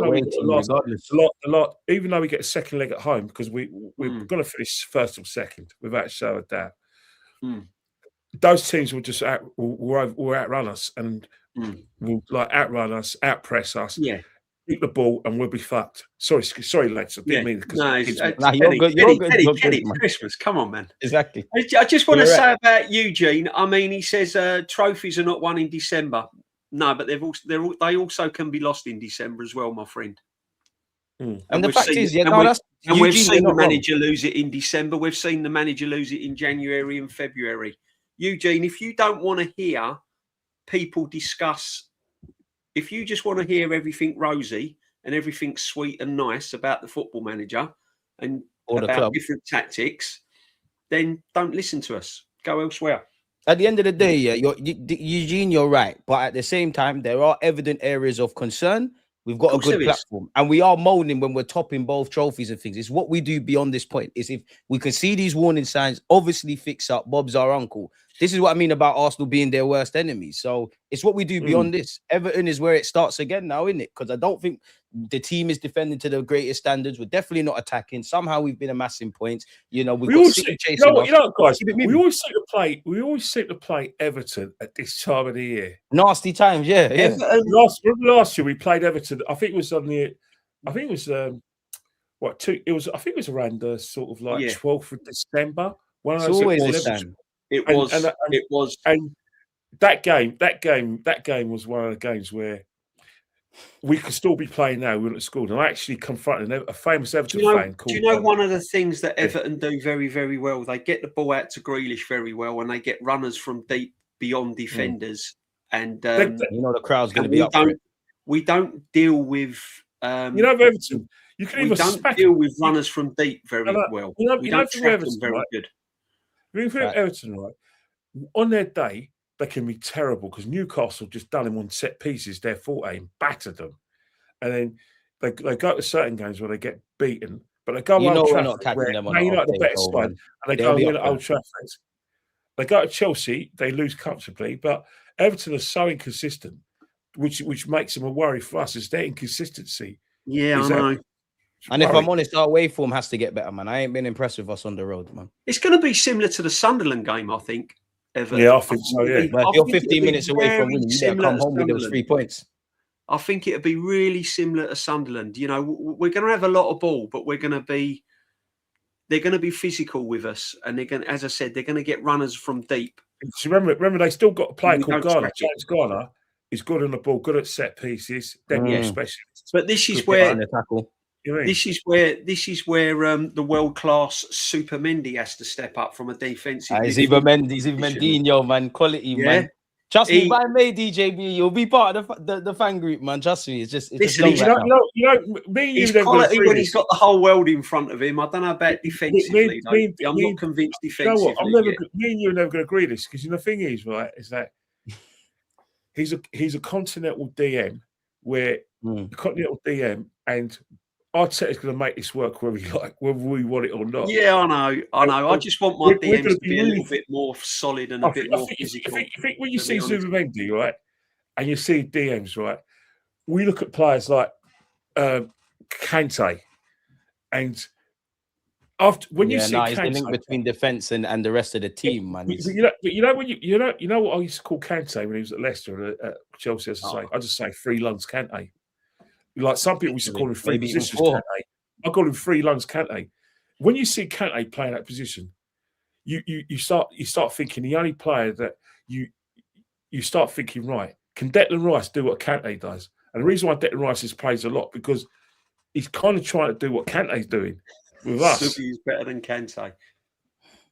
Speaker 3: though we get a second leg at home, because we're going to finish first or second without a shadow of doubt. Those teams will just will outrun us and will outrun us, outpress us.
Speaker 2: Yeah.
Speaker 3: Keep the ball and we'll be fucked. Sorry, lads. I didn't mean it.
Speaker 1: You're good.
Speaker 2: Kenny, Christmas. Come on, man.
Speaker 1: Exactly.
Speaker 2: I just want to say about Eugene. I mean, he says trophies are not won in December. No, but they also can be lost in December as well, my friend.
Speaker 1: And the fact is,
Speaker 2: we've seen the manager lose it in December. We've seen the manager lose it in January and February. Eugene, if you don't want to hear people discuss. If you just want to hear everything rosy and everything sweet and nice about the football manager and about different tactics, then don't listen to us. Go elsewhere.
Speaker 1: At the end of the day, Eugene, you're right. But at the same time, there are evident areas of concern. We've got a good platform. And we are moaning when we're topping both trophies and things. It's what we do beyond this point. Is if we can see these warning signs, obviously fix up. Bob's our uncle. This is what I mean about Arsenal being their worst enemy. So it's what we do beyond this. Everton is where it starts again now, isn't it? Because I don't think the team is defending to the greatest standards. We're definitely not attacking. Somehow we've been amassing points. You know, we've got City chasing us.
Speaker 3: You know, guys, we always seem to play Everton at this time of the year.
Speaker 1: Nasty times, yeah.
Speaker 3: Last year we played Everton. I think it was it was around the sort of like 12th of December.
Speaker 1: It's always this time.
Speaker 2: It was,
Speaker 3: and that game was one of the games where we could still be playing now. We were at school, and I actually confronted a famous Everton fan.
Speaker 2: Do you know one of the things that Everton do very, very well? They get the ball out to Grealish very well, and they get runners from deep beyond defenders. And
Speaker 1: you know the crowd's going to be up for it.
Speaker 2: We don't deal with.
Speaker 3: Everton. We don't
Speaker 2: deal with runners from deep very well. We don't track them very good.
Speaker 3: Everton, right? On their day, they can be terrible because Newcastle just done them on set pieces, their forte, and battered them. And then they go to certain games where they get beaten, but they go to Old Trafford, where they're not the better side, and they go and win at Old Trafford. They go to Chelsea, they lose comfortably, but Everton are so inconsistent, which makes them a worry for us. Is their inconsistency.
Speaker 2: Yeah, I know.
Speaker 1: And if I'm honest, our away form has to get better, man. I ain't been impressed with us on the road, man.
Speaker 2: It's going to be similar to the Sunderland game, I think. Everton.
Speaker 3: Yeah, I think so, yeah.
Speaker 1: But if you're 15 minutes away from winning, you better come home with those 3 points.
Speaker 2: I think it'll be really similar to Sunderland. You know, we're going to have a lot of ball, but they're going to be physical with us. And they're going to, as I said, they're going to get runners from deep.
Speaker 3: So remember, they still got a player called Garner. James Garner is good on the ball, good at set pieces, definitely specialist.
Speaker 2: But this is where this is where the world class Super Mendy has to step up from a defensive.
Speaker 1: He's even Mendinho, man, quality, man. Trust me, by May DJB, you'll be part of the fan group, man. Trust me, it's just me.
Speaker 2: He's quality when he's got the whole world in front of him. I don't know about defensively. I'm not convinced defensively.
Speaker 3: You know what? Me and you are never going to agree this because the thing is, right, is that he's a continental DM where continental DM and Arteta's going to make this work whether we want it or not.
Speaker 2: Yeah, I know. I just want my DMs to be a little bit more solid and a bit more physical.
Speaker 3: I think when you see Zubimendi, right, and you see DMs, right, we look at players like Kante, and when you see Kante,
Speaker 1: he's the link between defence and the rest of the team, man.
Speaker 3: You know what I used to call Kante when he was at Leicester at Chelsea. I just say free lungs Kante. Like some people used to call him free positions Kante. I call him free lungs Kante. When you see Kante playing that position, you start thinking the only player that you start thinking, right, can Declan Rice do what Kante does? And the reason why Declan Rice plays a lot because he's kind of trying to do what Kante's doing with us.
Speaker 2: He's better than Kante.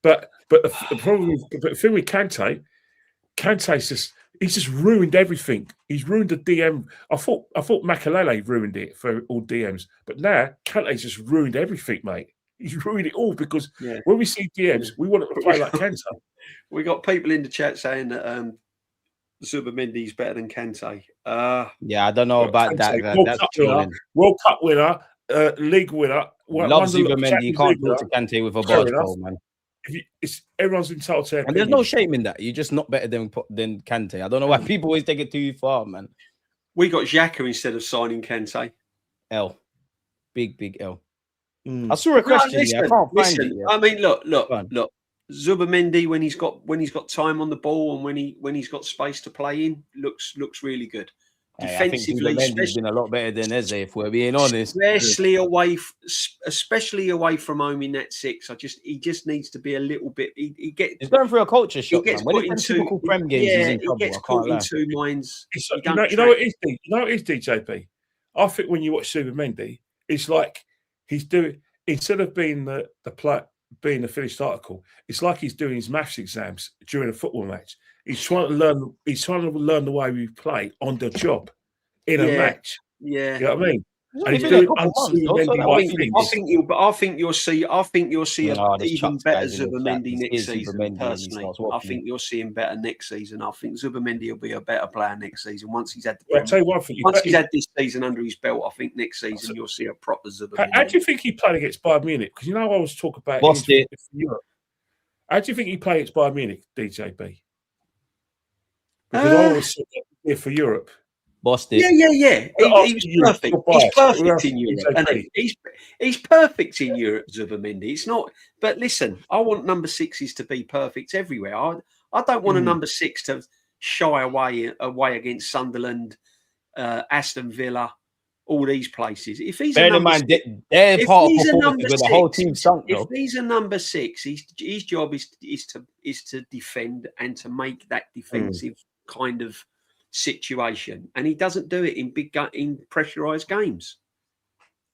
Speaker 3: But the problem with the thing with Kante's he's just ruined everything. He's ruined the DM. I thought Makelele ruined it for all DMs, but now Kante's just ruined everything, mate. He's ruined it all because when we see DMs, we want to play like Kante.
Speaker 2: We got people in the chat saying that Zubimendi is better than Kante.
Speaker 1: Yeah, I don't know about
Speaker 3: Kante,
Speaker 1: that.
Speaker 3: World Cup winner, league winner.
Speaker 1: Love Zubimendi. You can't go to Kante with a barge pole, man.
Speaker 3: Everyone's entitled to their
Speaker 1: and there's no shame in that. You're just not better than Kante. I don't know why people always take it too far, man.
Speaker 2: We got Xhaka instead of signing Kante.
Speaker 1: L. Big L. I saw a question. I can't find it.
Speaker 2: I mean, look. Zubimendi when he's got time on the ball and when he's got space to play in, looks really good. Defensively,
Speaker 1: he's been a lot better than Eze, if we're being honest.
Speaker 2: Especially away from home in that six. He just needs to be a little bit.
Speaker 1: He's going through a culture shock. When it's typical Prem games, he's in trouble.
Speaker 2: He gets caught in two minds.
Speaker 3: You know what it is, DJP? I think when you watch Zubimendi, it's like he's doing instead of being the finished article, it's like he's doing his maths exams during a football match. He's trying to learn the way we play on the job in a match. Yeah, you know what I mean. And he's doing
Speaker 2: I think you'll see an even better Zubimendi next season. Personally, I think you'll see him better next season. I think Zubimendi will be a better player next season once he's had the.
Speaker 3: I'll tell you one thing.
Speaker 2: Once he's had this season under his belt, I think next season you'll see a proper Zubimendi.
Speaker 3: How do you think he played against Bayern Munich? Because I always talk about
Speaker 1: Europe.
Speaker 3: How do you think he plays Bayern Munich, DJB? Because I always said here for Europe.
Speaker 1: Bossed it.
Speaker 2: Yeah. He was perfect. He's perfect in Europe. And he's perfect in Europe, Zubimendi. It's not. But listen, I want number 6s to be perfect everywhere. I don't want a number 6 to shy away against Sunderland, Aston Villa, all these places. If he's
Speaker 1: bear in mind, they're part of performances where the whole team sunk.
Speaker 2: If he's a number 6, his job is to defend and to make that defensive kind of situation, and he doesn't do it in pressurized games.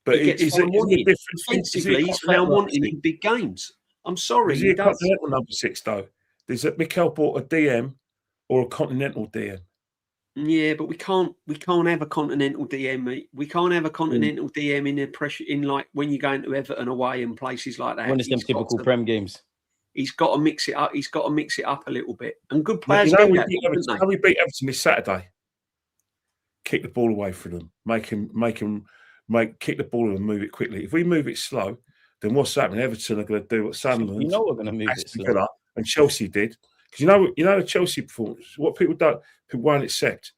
Speaker 3: But
Speaker 2: he gets found wanted. Defensively, he's found wanting in big games. I'm sorry,
Speaker 3: he does. Continental number 6 though. Is that Mikel bought a DM or a continental DM?
Speaker 2: Yeah, but we can't have a continental DM. We can't have a continental DM in the pressure in like when you're going to Everton away and places like that.
Speaker 1: One of them typical Prem games.
Speaker 2: He's got to mix it up. He's got to mix it up a little bit. And good players
Speaker 3: we beat Everton this Saturday. Kick the ball away from them. Kick the ball and move it quickly. If we move it slow, then what's happening? Everton are going to do what Sunderland,
Speaker 1: we're going to move it slow,
Speaker 3: and Chelsea did. Because you know the Chelsea performance. What people won't accept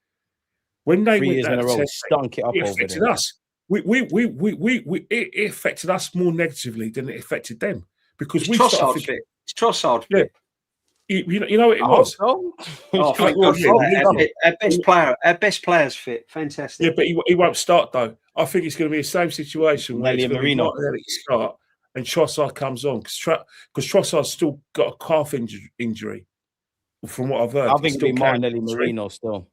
Speaker 3: when they
Speaker 1: 3 years in a row, stunk it up
Speaker 3: it
Speaker 1: over
Speaker 3: affected
Speaker 1: there.
Speaker 3: us. It affected us more negatively than it affected them because we started thinking,
Speaker 2: it's Trossard. Yeah.
Speaker 3: You know what it was.
Speaker 2: Our best players fit. Fantastic.
Speaker 3: Yeah, but he won't start though. I think it's going to be the same situation where it's Marino start and Trossard comes on because Trossard's still got a calf injury. From what I've heard,
Speaker 1: I think it'll be Martinelli Marino still.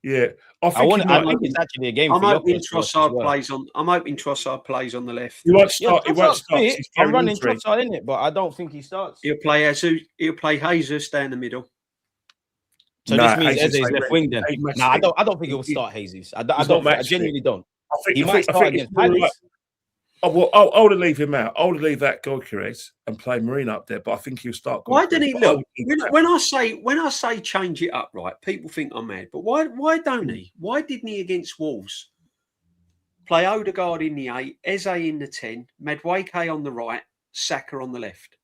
Speaker 3: Yeah,
Speaker 1: I think it's actually a game.
Speaker 2: I'm hoping Trossard plays on. I'm hoping Trossard plays on the left.
Speaker 3: He won't start. He won't start.
Speaker 1: I'm running Trossard in it, but I don't think he starts.
Speaker 2: He'll play Jesus down the middle.
Speaker 1: So this means Eze's left wing then. No, I don't think he'll start Jesus. I genuinely don't. He might start against Palace.
Speaker 3: I would leave him out. I would leave that Gyökeres and play Marino up there, but I think he'll start.
Speaker 2: Why didn't he look? When I say change it up, right? People think I'm mad, but why don't he? Why didn't he against Wolves play Ødegaard in the 8, Eze in the 10, Madueke on the right, Saka on the left?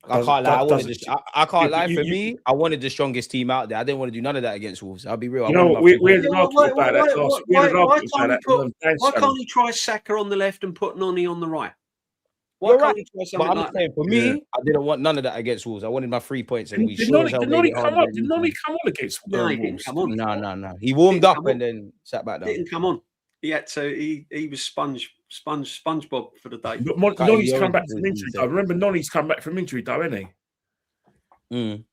Speaker 1: I can't lie. I can't lie. For me, I wanted the strongest team out there. I didn't want to do none of that against Wolves. I'll be real.
Speaker 3: We had an argument about that last week.
Speaker 2: Why can't he try Saka on the left and put Noni on the right?
Speaker 1: Why can't he try something like that? For me, I didn't want none of that against Wolves. I wanted my 3 points. And
Speaker 3: did Noni come on against Wolves?
Speaker 2: No, he didn't come on.
Speaker 1: No. He warmed up and then sat back down.
Speaker 2: He didn't come on. He had to. He was SpongeBob for the day.
Speaker 3: But Noni's come back from injury. I remember Noni's come back from injury, though, isn't he?
Speaker 1: And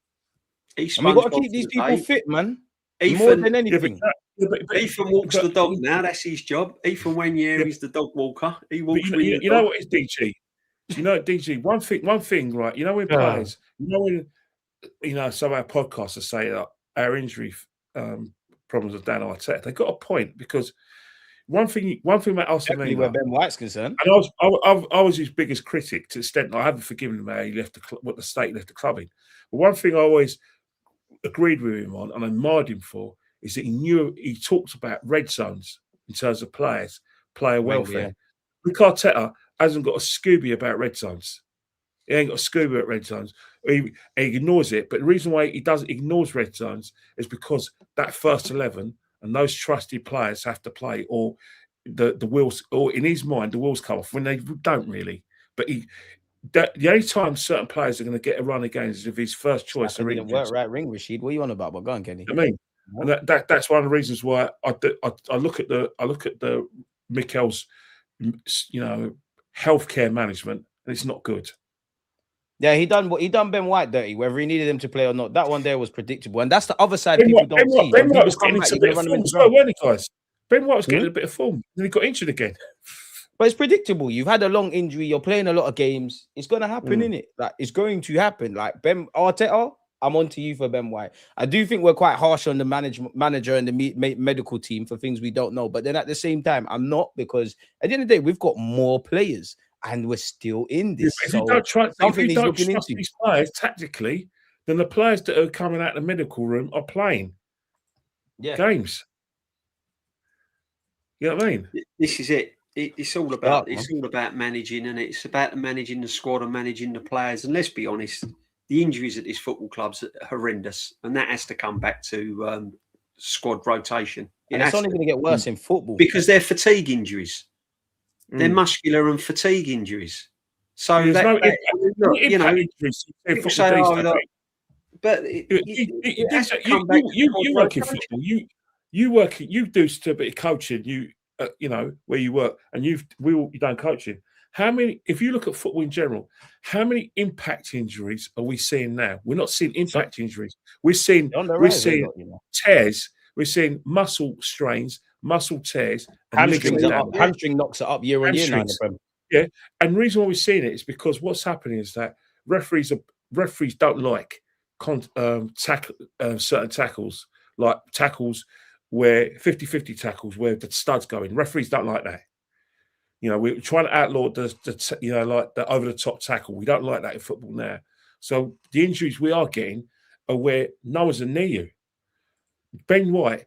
Speaker 1: we've got to keep these people fit, man. More than anything.
Speaker 2: Ethan walks the dog now. That's his job. Ethan Wenyere is the dog walker. He walks.
Speaker 3: You know what is DG? You know, DG. One thing, right? You know when players, some of our podcasters say that our injury problems are down Arteta. They got a point because. One thing about Arsenal,
Speaker 1: where Ben White's concerned,
Speaker 3: and I was his biggest critic to the extent that I haven't forgiven him how he left what the state left the club in. But one thing I always agreed with him on and admired him for is that he talked about red zones in terms of player welfare. Rick Arteta hasn't got a Scooby about red zones. He ain't got a Scooby about red zones. He ignores it. But the reason why he ignores red zones is because that first 11. And those trusted players have to play, or the wheels, or in his mind, the wheels come off when they don't really. But the only time certain players are going to get a run against is if his first choice are
Speaker 1: in right ring, Rashid. What are you on about? But go on, Kenny.
Speaker 3: I mean, and that's one of the reasons why I look at the Mikel's, healthcare management, and it's not good.
Speaker 1: Yeah, he done Ben White dirty, whether he needed him to play or not. That one there was predictable, and that's the other side people don't see.
Speaker 3: Ben White was getting into a bit of form as well, weren't he, guys? Ben White was getting a bit of form, then he got injured again.
Speaker 1: But it's predictable. You've had a long injury. You're playing a lot of games. It's going to happen, innit? Like it's going to happen. Like Ben Arteta, I'm on to you for Ben White. I do think we're quite harsh on the manager and the medical team for things we don't know. But then at the same time, I'm not, because at the end of the day, we've got more players. And we're still in this.
Speaker 3: If you don't trust these players tactically, then the players that are coming out of the medical room are playing games. You know what I mean?
Speaker 2: This is it. It's all about managing, and it's about managing the squad and managing the players. And let's be honest, the injuries at this football club's horrendous, and that has to come back to squad rotation.
Speaker 1: It's only going to get worse in football
Speaker 2: because they're fatigue injuries. They're muscular and fatigue injuries. So you work
Speaker 3: in football. You do a bit of coaching. Where you work, and you done coaching. How many? If you look at football in general, how many impact injuries are we seeing now? We're not seeing impact injuries. We're seeing tears. We're seeing muscle strains, muscle tears.
Speaker 1: Hamstring knocks it up year on year now.
Speaker 3: Yeah, and the reason why we're seeing it is because what's happening is that referees don't like certain tackles, like tackles where 50-50 tackles where the studs go in. Referees don't like that. We're trying to outlaw the over the top tackle. We don't like that in football now. So the injuries we are getting are where no one's near you. Ben White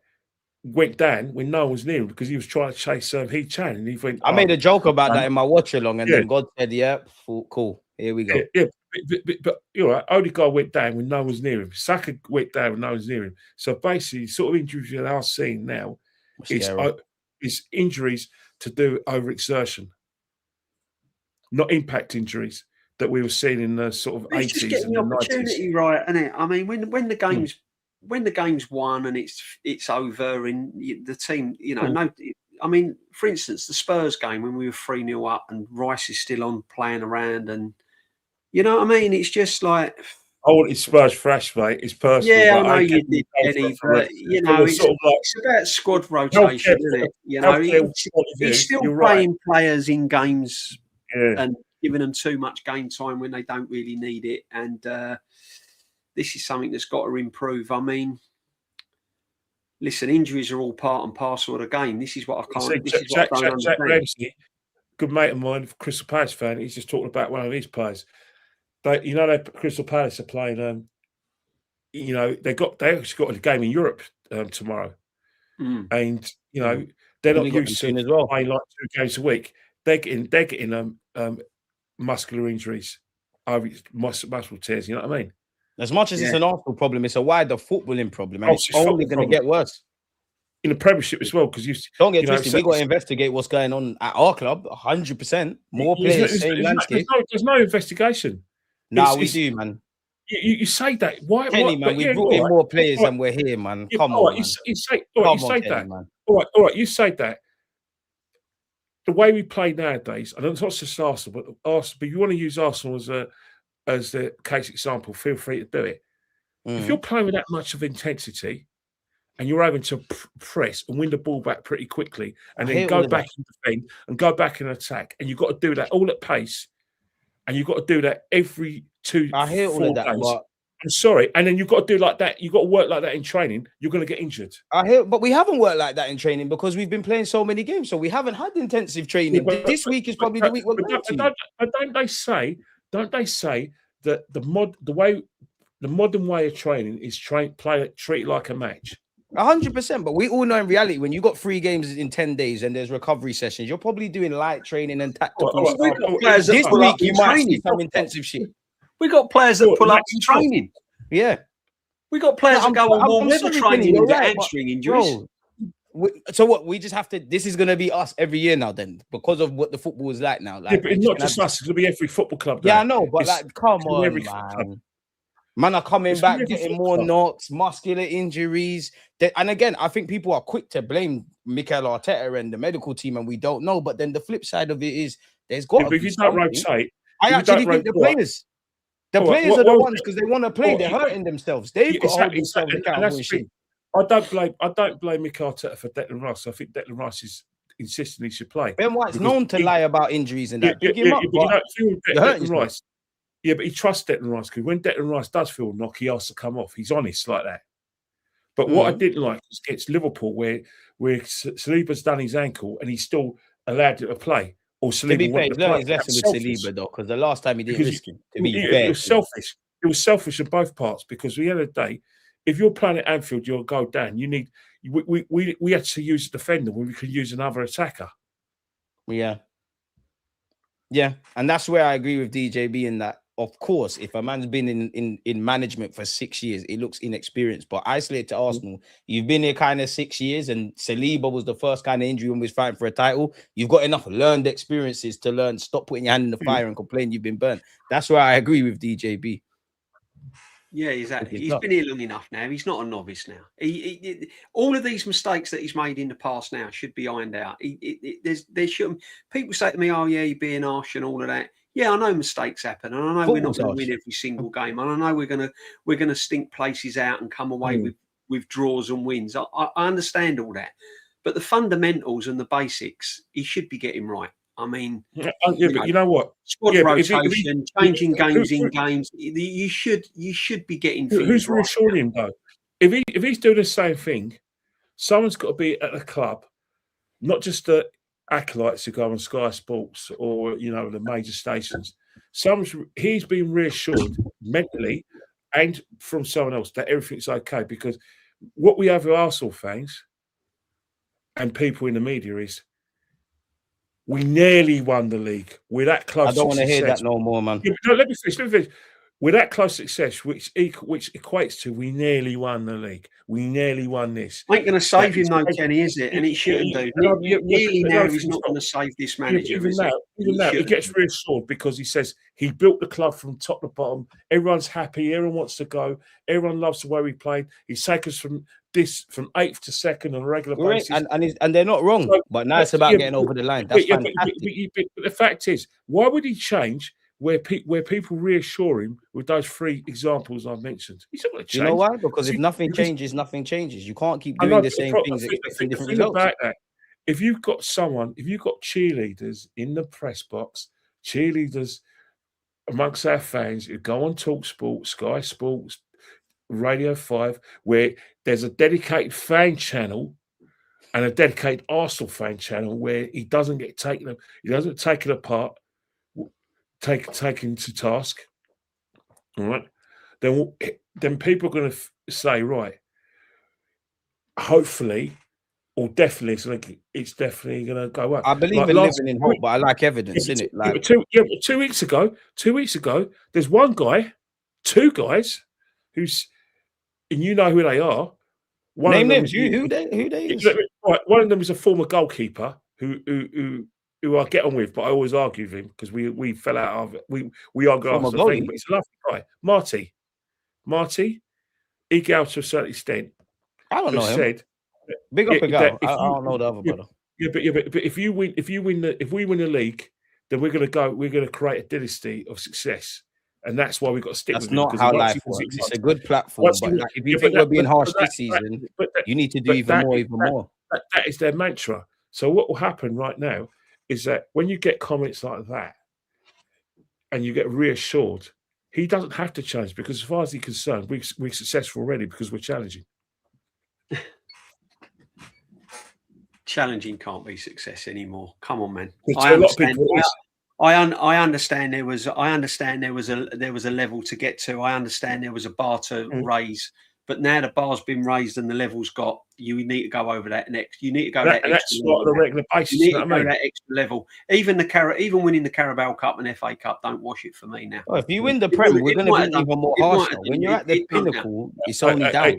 Speaker 3: went down when no one was near him because he was trying to chase Heath Chan, and he went.
Speaker 1: I made a joke about that in my watch along, and then God said, "Yeah, cool, here we go."
Speaker 3: Yeah, but you're right. Odegaard went down when no one was near him. Saka went down when no one was near him. So basically, sort of injuries we are seeing now is injuries to do with overexertion, not impact injuries that we were seeing in the sort of 80s and the 90s.
Speaker 2: Right, isn't it? I mean, when the game's when the game's won and it's over, and the team, no. I mean, for instance, the Spurs game when we were 3-0 up and Rice is still on playing around, and you know what I mean. It's just like
Speaker 3: I wanted Spurs fresh, mate. It's personal.
Speaker 2: Yeah, I know you did, Kenny, but it's about squad rotation, isn't it? He's still playing players in games and giving them too much game time when they don't really need it, and this is something that's got to improve. I mean, listen, injuries are all part and parcel of the game. This is what I can't.
Speaker 3: Jack Ramsey, good mate of mine, Crystal Palace fan. He's just talking about one of his players. Crystal Palace are playing. They actually got a game in Europe tomorrow, and they're not used to playing like 2 games a week. They're getting muscular injuries, muscle tears. You know what I mean?
Speaker 1: As much as it's an Arsenal problem, it's a wider footballing problem, and it's only going to get worse
Speaker 3: in the Premiership as well. Because
Speaker 1: don't get twisted, we got to investigate what's going on at our club. 100% more players, same landscape.
Speaker 3: There's no investigation.
Speaker 1: Nah, we do, man.
Speaker 3: You say that. Why,
Speaker 1: Kenny, man? We brought in more players than we're here, man. Come on, man.
Speaker 3: You say that. All right. You say that. The way we play nowadays, and it's not just Arsenal, but if you want to use Arsenal as the case example, feel free to do it. If you're playing with that much of intensity and you're having to press and win the ball back pretty quickly and then go back and defend and go back and attack, and you've got to do that all at pace, and you've got to do that every 2-4 days. But I'm sorry. And then you've got to do like that. You've got to work like that in training. You're going to get injured.
Speaker 1: But we haven't worked like that in training because we've been playing so many games. So we haven't had intensive training. This week is probably the week we're going to.
Speaker 3: Don't they say that the modern way of training is treat it like a match?
Speaker 1: 100%. But we all know in reality, when you got 3 games in 10 days and there's recovery sessions, you're probably doing light training and tactical stuff. This week you might see some intensive shit.
Speaker 2: We got players that pull up in training.
Speaker 1: Yeah.
Speaker 2: We got players that go on warm weather training and get hamstring injuries.
Speaker 1: So what? We just have to. This is going to be us every year now, then, because of what the football is like now.
Speaker 3: But it's not just us. It's going to be every football club.
Speaker 1: Yeah, I know, but come on, man. Man are coming back, getting more knocks, muscular injuries. And again, I think people are quick to blame Mikel Arteta and the medical team, and we don't know. But then the flip side of it is there's got to be something. I actually think the players are the ones, because they want to play. They're hurting themselves. They've got to hold themselves accountable.
Speaker 3: I don't blame Mikel Arteta for Declan Rice. I think Declan Rice is insisting he should play.
Speaker 1: Ben White's known to lie about injuries and that.
Speaker 3: Declan Rice. Yeah, but he trusts Declan Rice, because when Declan Rice does feel a knock, he asks to come off. He's honest like that. But what I didn't like was against Liverpool, where Saliba's done his ankle and he's still allowed to play. Or Saliba
Speaker 1: to be fair, he's learned his lesson with Saliba, though, because the last time he didn't risk him. To be fair,
Speaker 3: it was selfish. It was selfish on both parts, because at the end of the day, if you're playing at Anfield, you'll go down. You need we had to use a defender when we could use another attacker.
Speaker 1: Yeah. Yeah. And that's where I agree with DJB in that, of course, if a man's been in management for 6 years, it looks inexperienced. But isolated to Arsenal, you've been here kind of 6 years, and Saliba was the first kind of injury when we was fighting for a title. You've got enough learned experiences to learn. Stop putting your hand in the fire and complain you've been burnt. That's where I agree with DJB.
Speaker 2: Yeah, exactly. He's been here long enough now. He's not a novice now. All of these mistakes that he's made in the past now should be ironed out. There shouldn't. People say to me, "Oh yeah, you're being harsh and all of that." Yeah, I know mistakes happen, and I know we're not going to win every single game, and I know we're gonna stink places out and come away with draws and wins. I understand all that, but the fundamentals and the basics he should be getting right. I mean,
Speaker 3: but you know what?
Speaker 2: Squad rotation, changing games in games. You should be getting.
Speaker 3: Who's reassuring him though? If he's doing the same thing, someone's got to be at the club, not just the acolytes who go on Sky Sports or the major stations. He's been reassured mentally and from someone else that everything's okay, because what we have with Arsenal fans and people in the media is, we nearly won the league. We're that close.
Speaker 1: I don't want to hear that no more, man.
Speaker 3: Yeah, no, let me finish. We're that close success, which equates to we nearly won the league. We nearly won this.
Speaker 2: Ain't going to save him, though, Kenny, is it? And it shouldn't do. Really, now he's not going to save this manager.
Speaker 3: Even now, he gets reassured because he says he built the club from top to bottom. Everyone's happy. Everyone wants to go. Everyone loves the way we played. He's taken us from 8th to 2nd on a regular basis.
Speaker 1: And they're not wrong. But now it's about getting over the line. That's fantastic.
Speaker 3: But the fact is, why would he change where people reassure him with those 3 examples I've mentioned? He's not going to change.
Speaker 1: You know why? Because if nothing changes, nothing changes. You can't keep doing the same things expecting different results.
Speaker 3: About that, if you've got cheerleaders in the press box, cheerleaders amongst our fans who go on TalkSport, Sky Sports, Radio 5, where there's a dedicated fan channel and a dedicated Arsenal fan channel where he doesn't get taken apart, taken to task, all right? Then people are going to say, right, hopefully, or definitely, it's definitely going to go up.
Speaker 1: I believe in living in hope, but I like evidence, innit?
Speaker 3: But 2 weeks ago, there's two guys who's, and you know who they are.
Speaker 1: Name them. Who they is?
Speaker 3: Right, one of them is a former goalkeeper who I get on with, but I always argue with him because we fell out of it. We argue after the thing, but he's a lovely guy. Marty, he goes to a certain extent.
Speaker 1: I don't know him. Big up a guy. I don't know the other brother.
Speaker 3: But if we win the league, then we're gonna create a dynasty of success. And that's why we've got to stick with it.
Speaker 1: That's not how life works. It's a good platform. But if you think we're being harsh this season, you need to do even more.
Speaker 3: That is their mantra. So what will happen right now is that when you get comments like that and you get reassured, he doesn't have to change, because as far as he's concerned, we're successful already because we're challenging.
Speaker 2: Challenging can't be success anymore. Come on, man. I understand there was a level to get to. I understand there was a bar to raise, but now the bar's been raised and the level's got. You need to go over that next. You need to go that extra
Speaker 3: that's level. Not on a regular basis.
Speaker 2: You need to go that extra level. Even winning the Carabao Cup and FA Cup don't wash it for me now.
Speaker 1: Well, if you win the Prem, we're going to be even more harsh. When you're at the pinnacle, it's only down.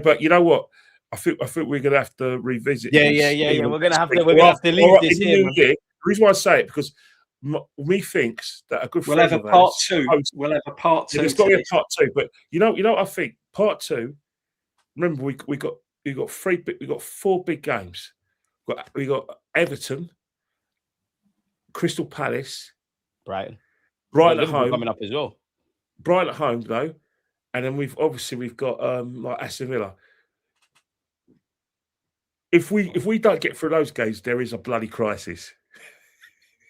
Speaker 3: But you know what? I think we're going to have to revisit.
Speaker 1: Yeah. We're going to have to leave this here.
Speaker 3: The reason why I say it, because me thinks that a good
Speaker 2: we'll have a part two. We'll have a part two.
Speaker 3: There's got to be a part two, but you know, I think part two. Remember, we got 4 big games. We got Everton, Crystal Palace,
Speaker 1: Brighton
Speaker 3: at home
Speaker 1: coming up as well.
Speaker 3: Brighton at home though, and then we've got like Aston Villa. If we don't get through those games, there is a bloody crisis.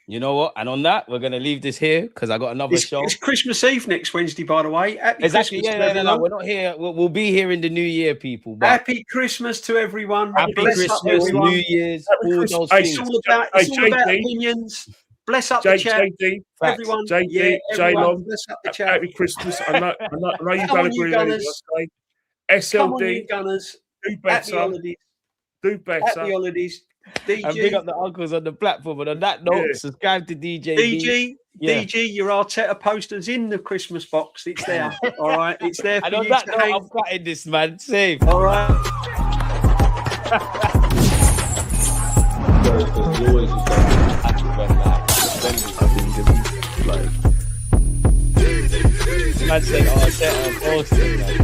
Speaker 1: You know what? And on that, we're going to leave this here because I got another show.
Speaker 2: It's Christmas Eve next Wednesday, by the way. Happy
Speaker 1: exactly.
Speaker 2: Christmas
Speaker 1: No. We're not here. We'll be here in the new year, people. But
Speaker 2: happy Christmas to everyone.
Speaker 1: Happy Christmas, New Year's.
Speaker 2: It's all about opinions. Bless up the chat. Everyone.
Speaker 3: J-Long.
Speaker 2: Bless up the chat.
Speaker 3: Happy Christmas. I know you don't agree with me. SLD.
Speaker 2: Gunners.
Speaker 3: Do better.
Speaker 2: Happy holidays.
Speaker 1: And big up the uncles on the platform. And on that note, subscribe to DJB.
Speaker 2: DG, your Arteta poster's in the Christmas box. It's there. All right. It's there for
Speaker 1: And on
Speaker 2: you
Speaker 1: that
Speaker 2: to
Speaker 1: note,
Speaker 2: hang.
Speaker 1: I'm cutting this, man. Safe.
Speaker 2: All right.
Speaker 1: Man said Arteta poster, man.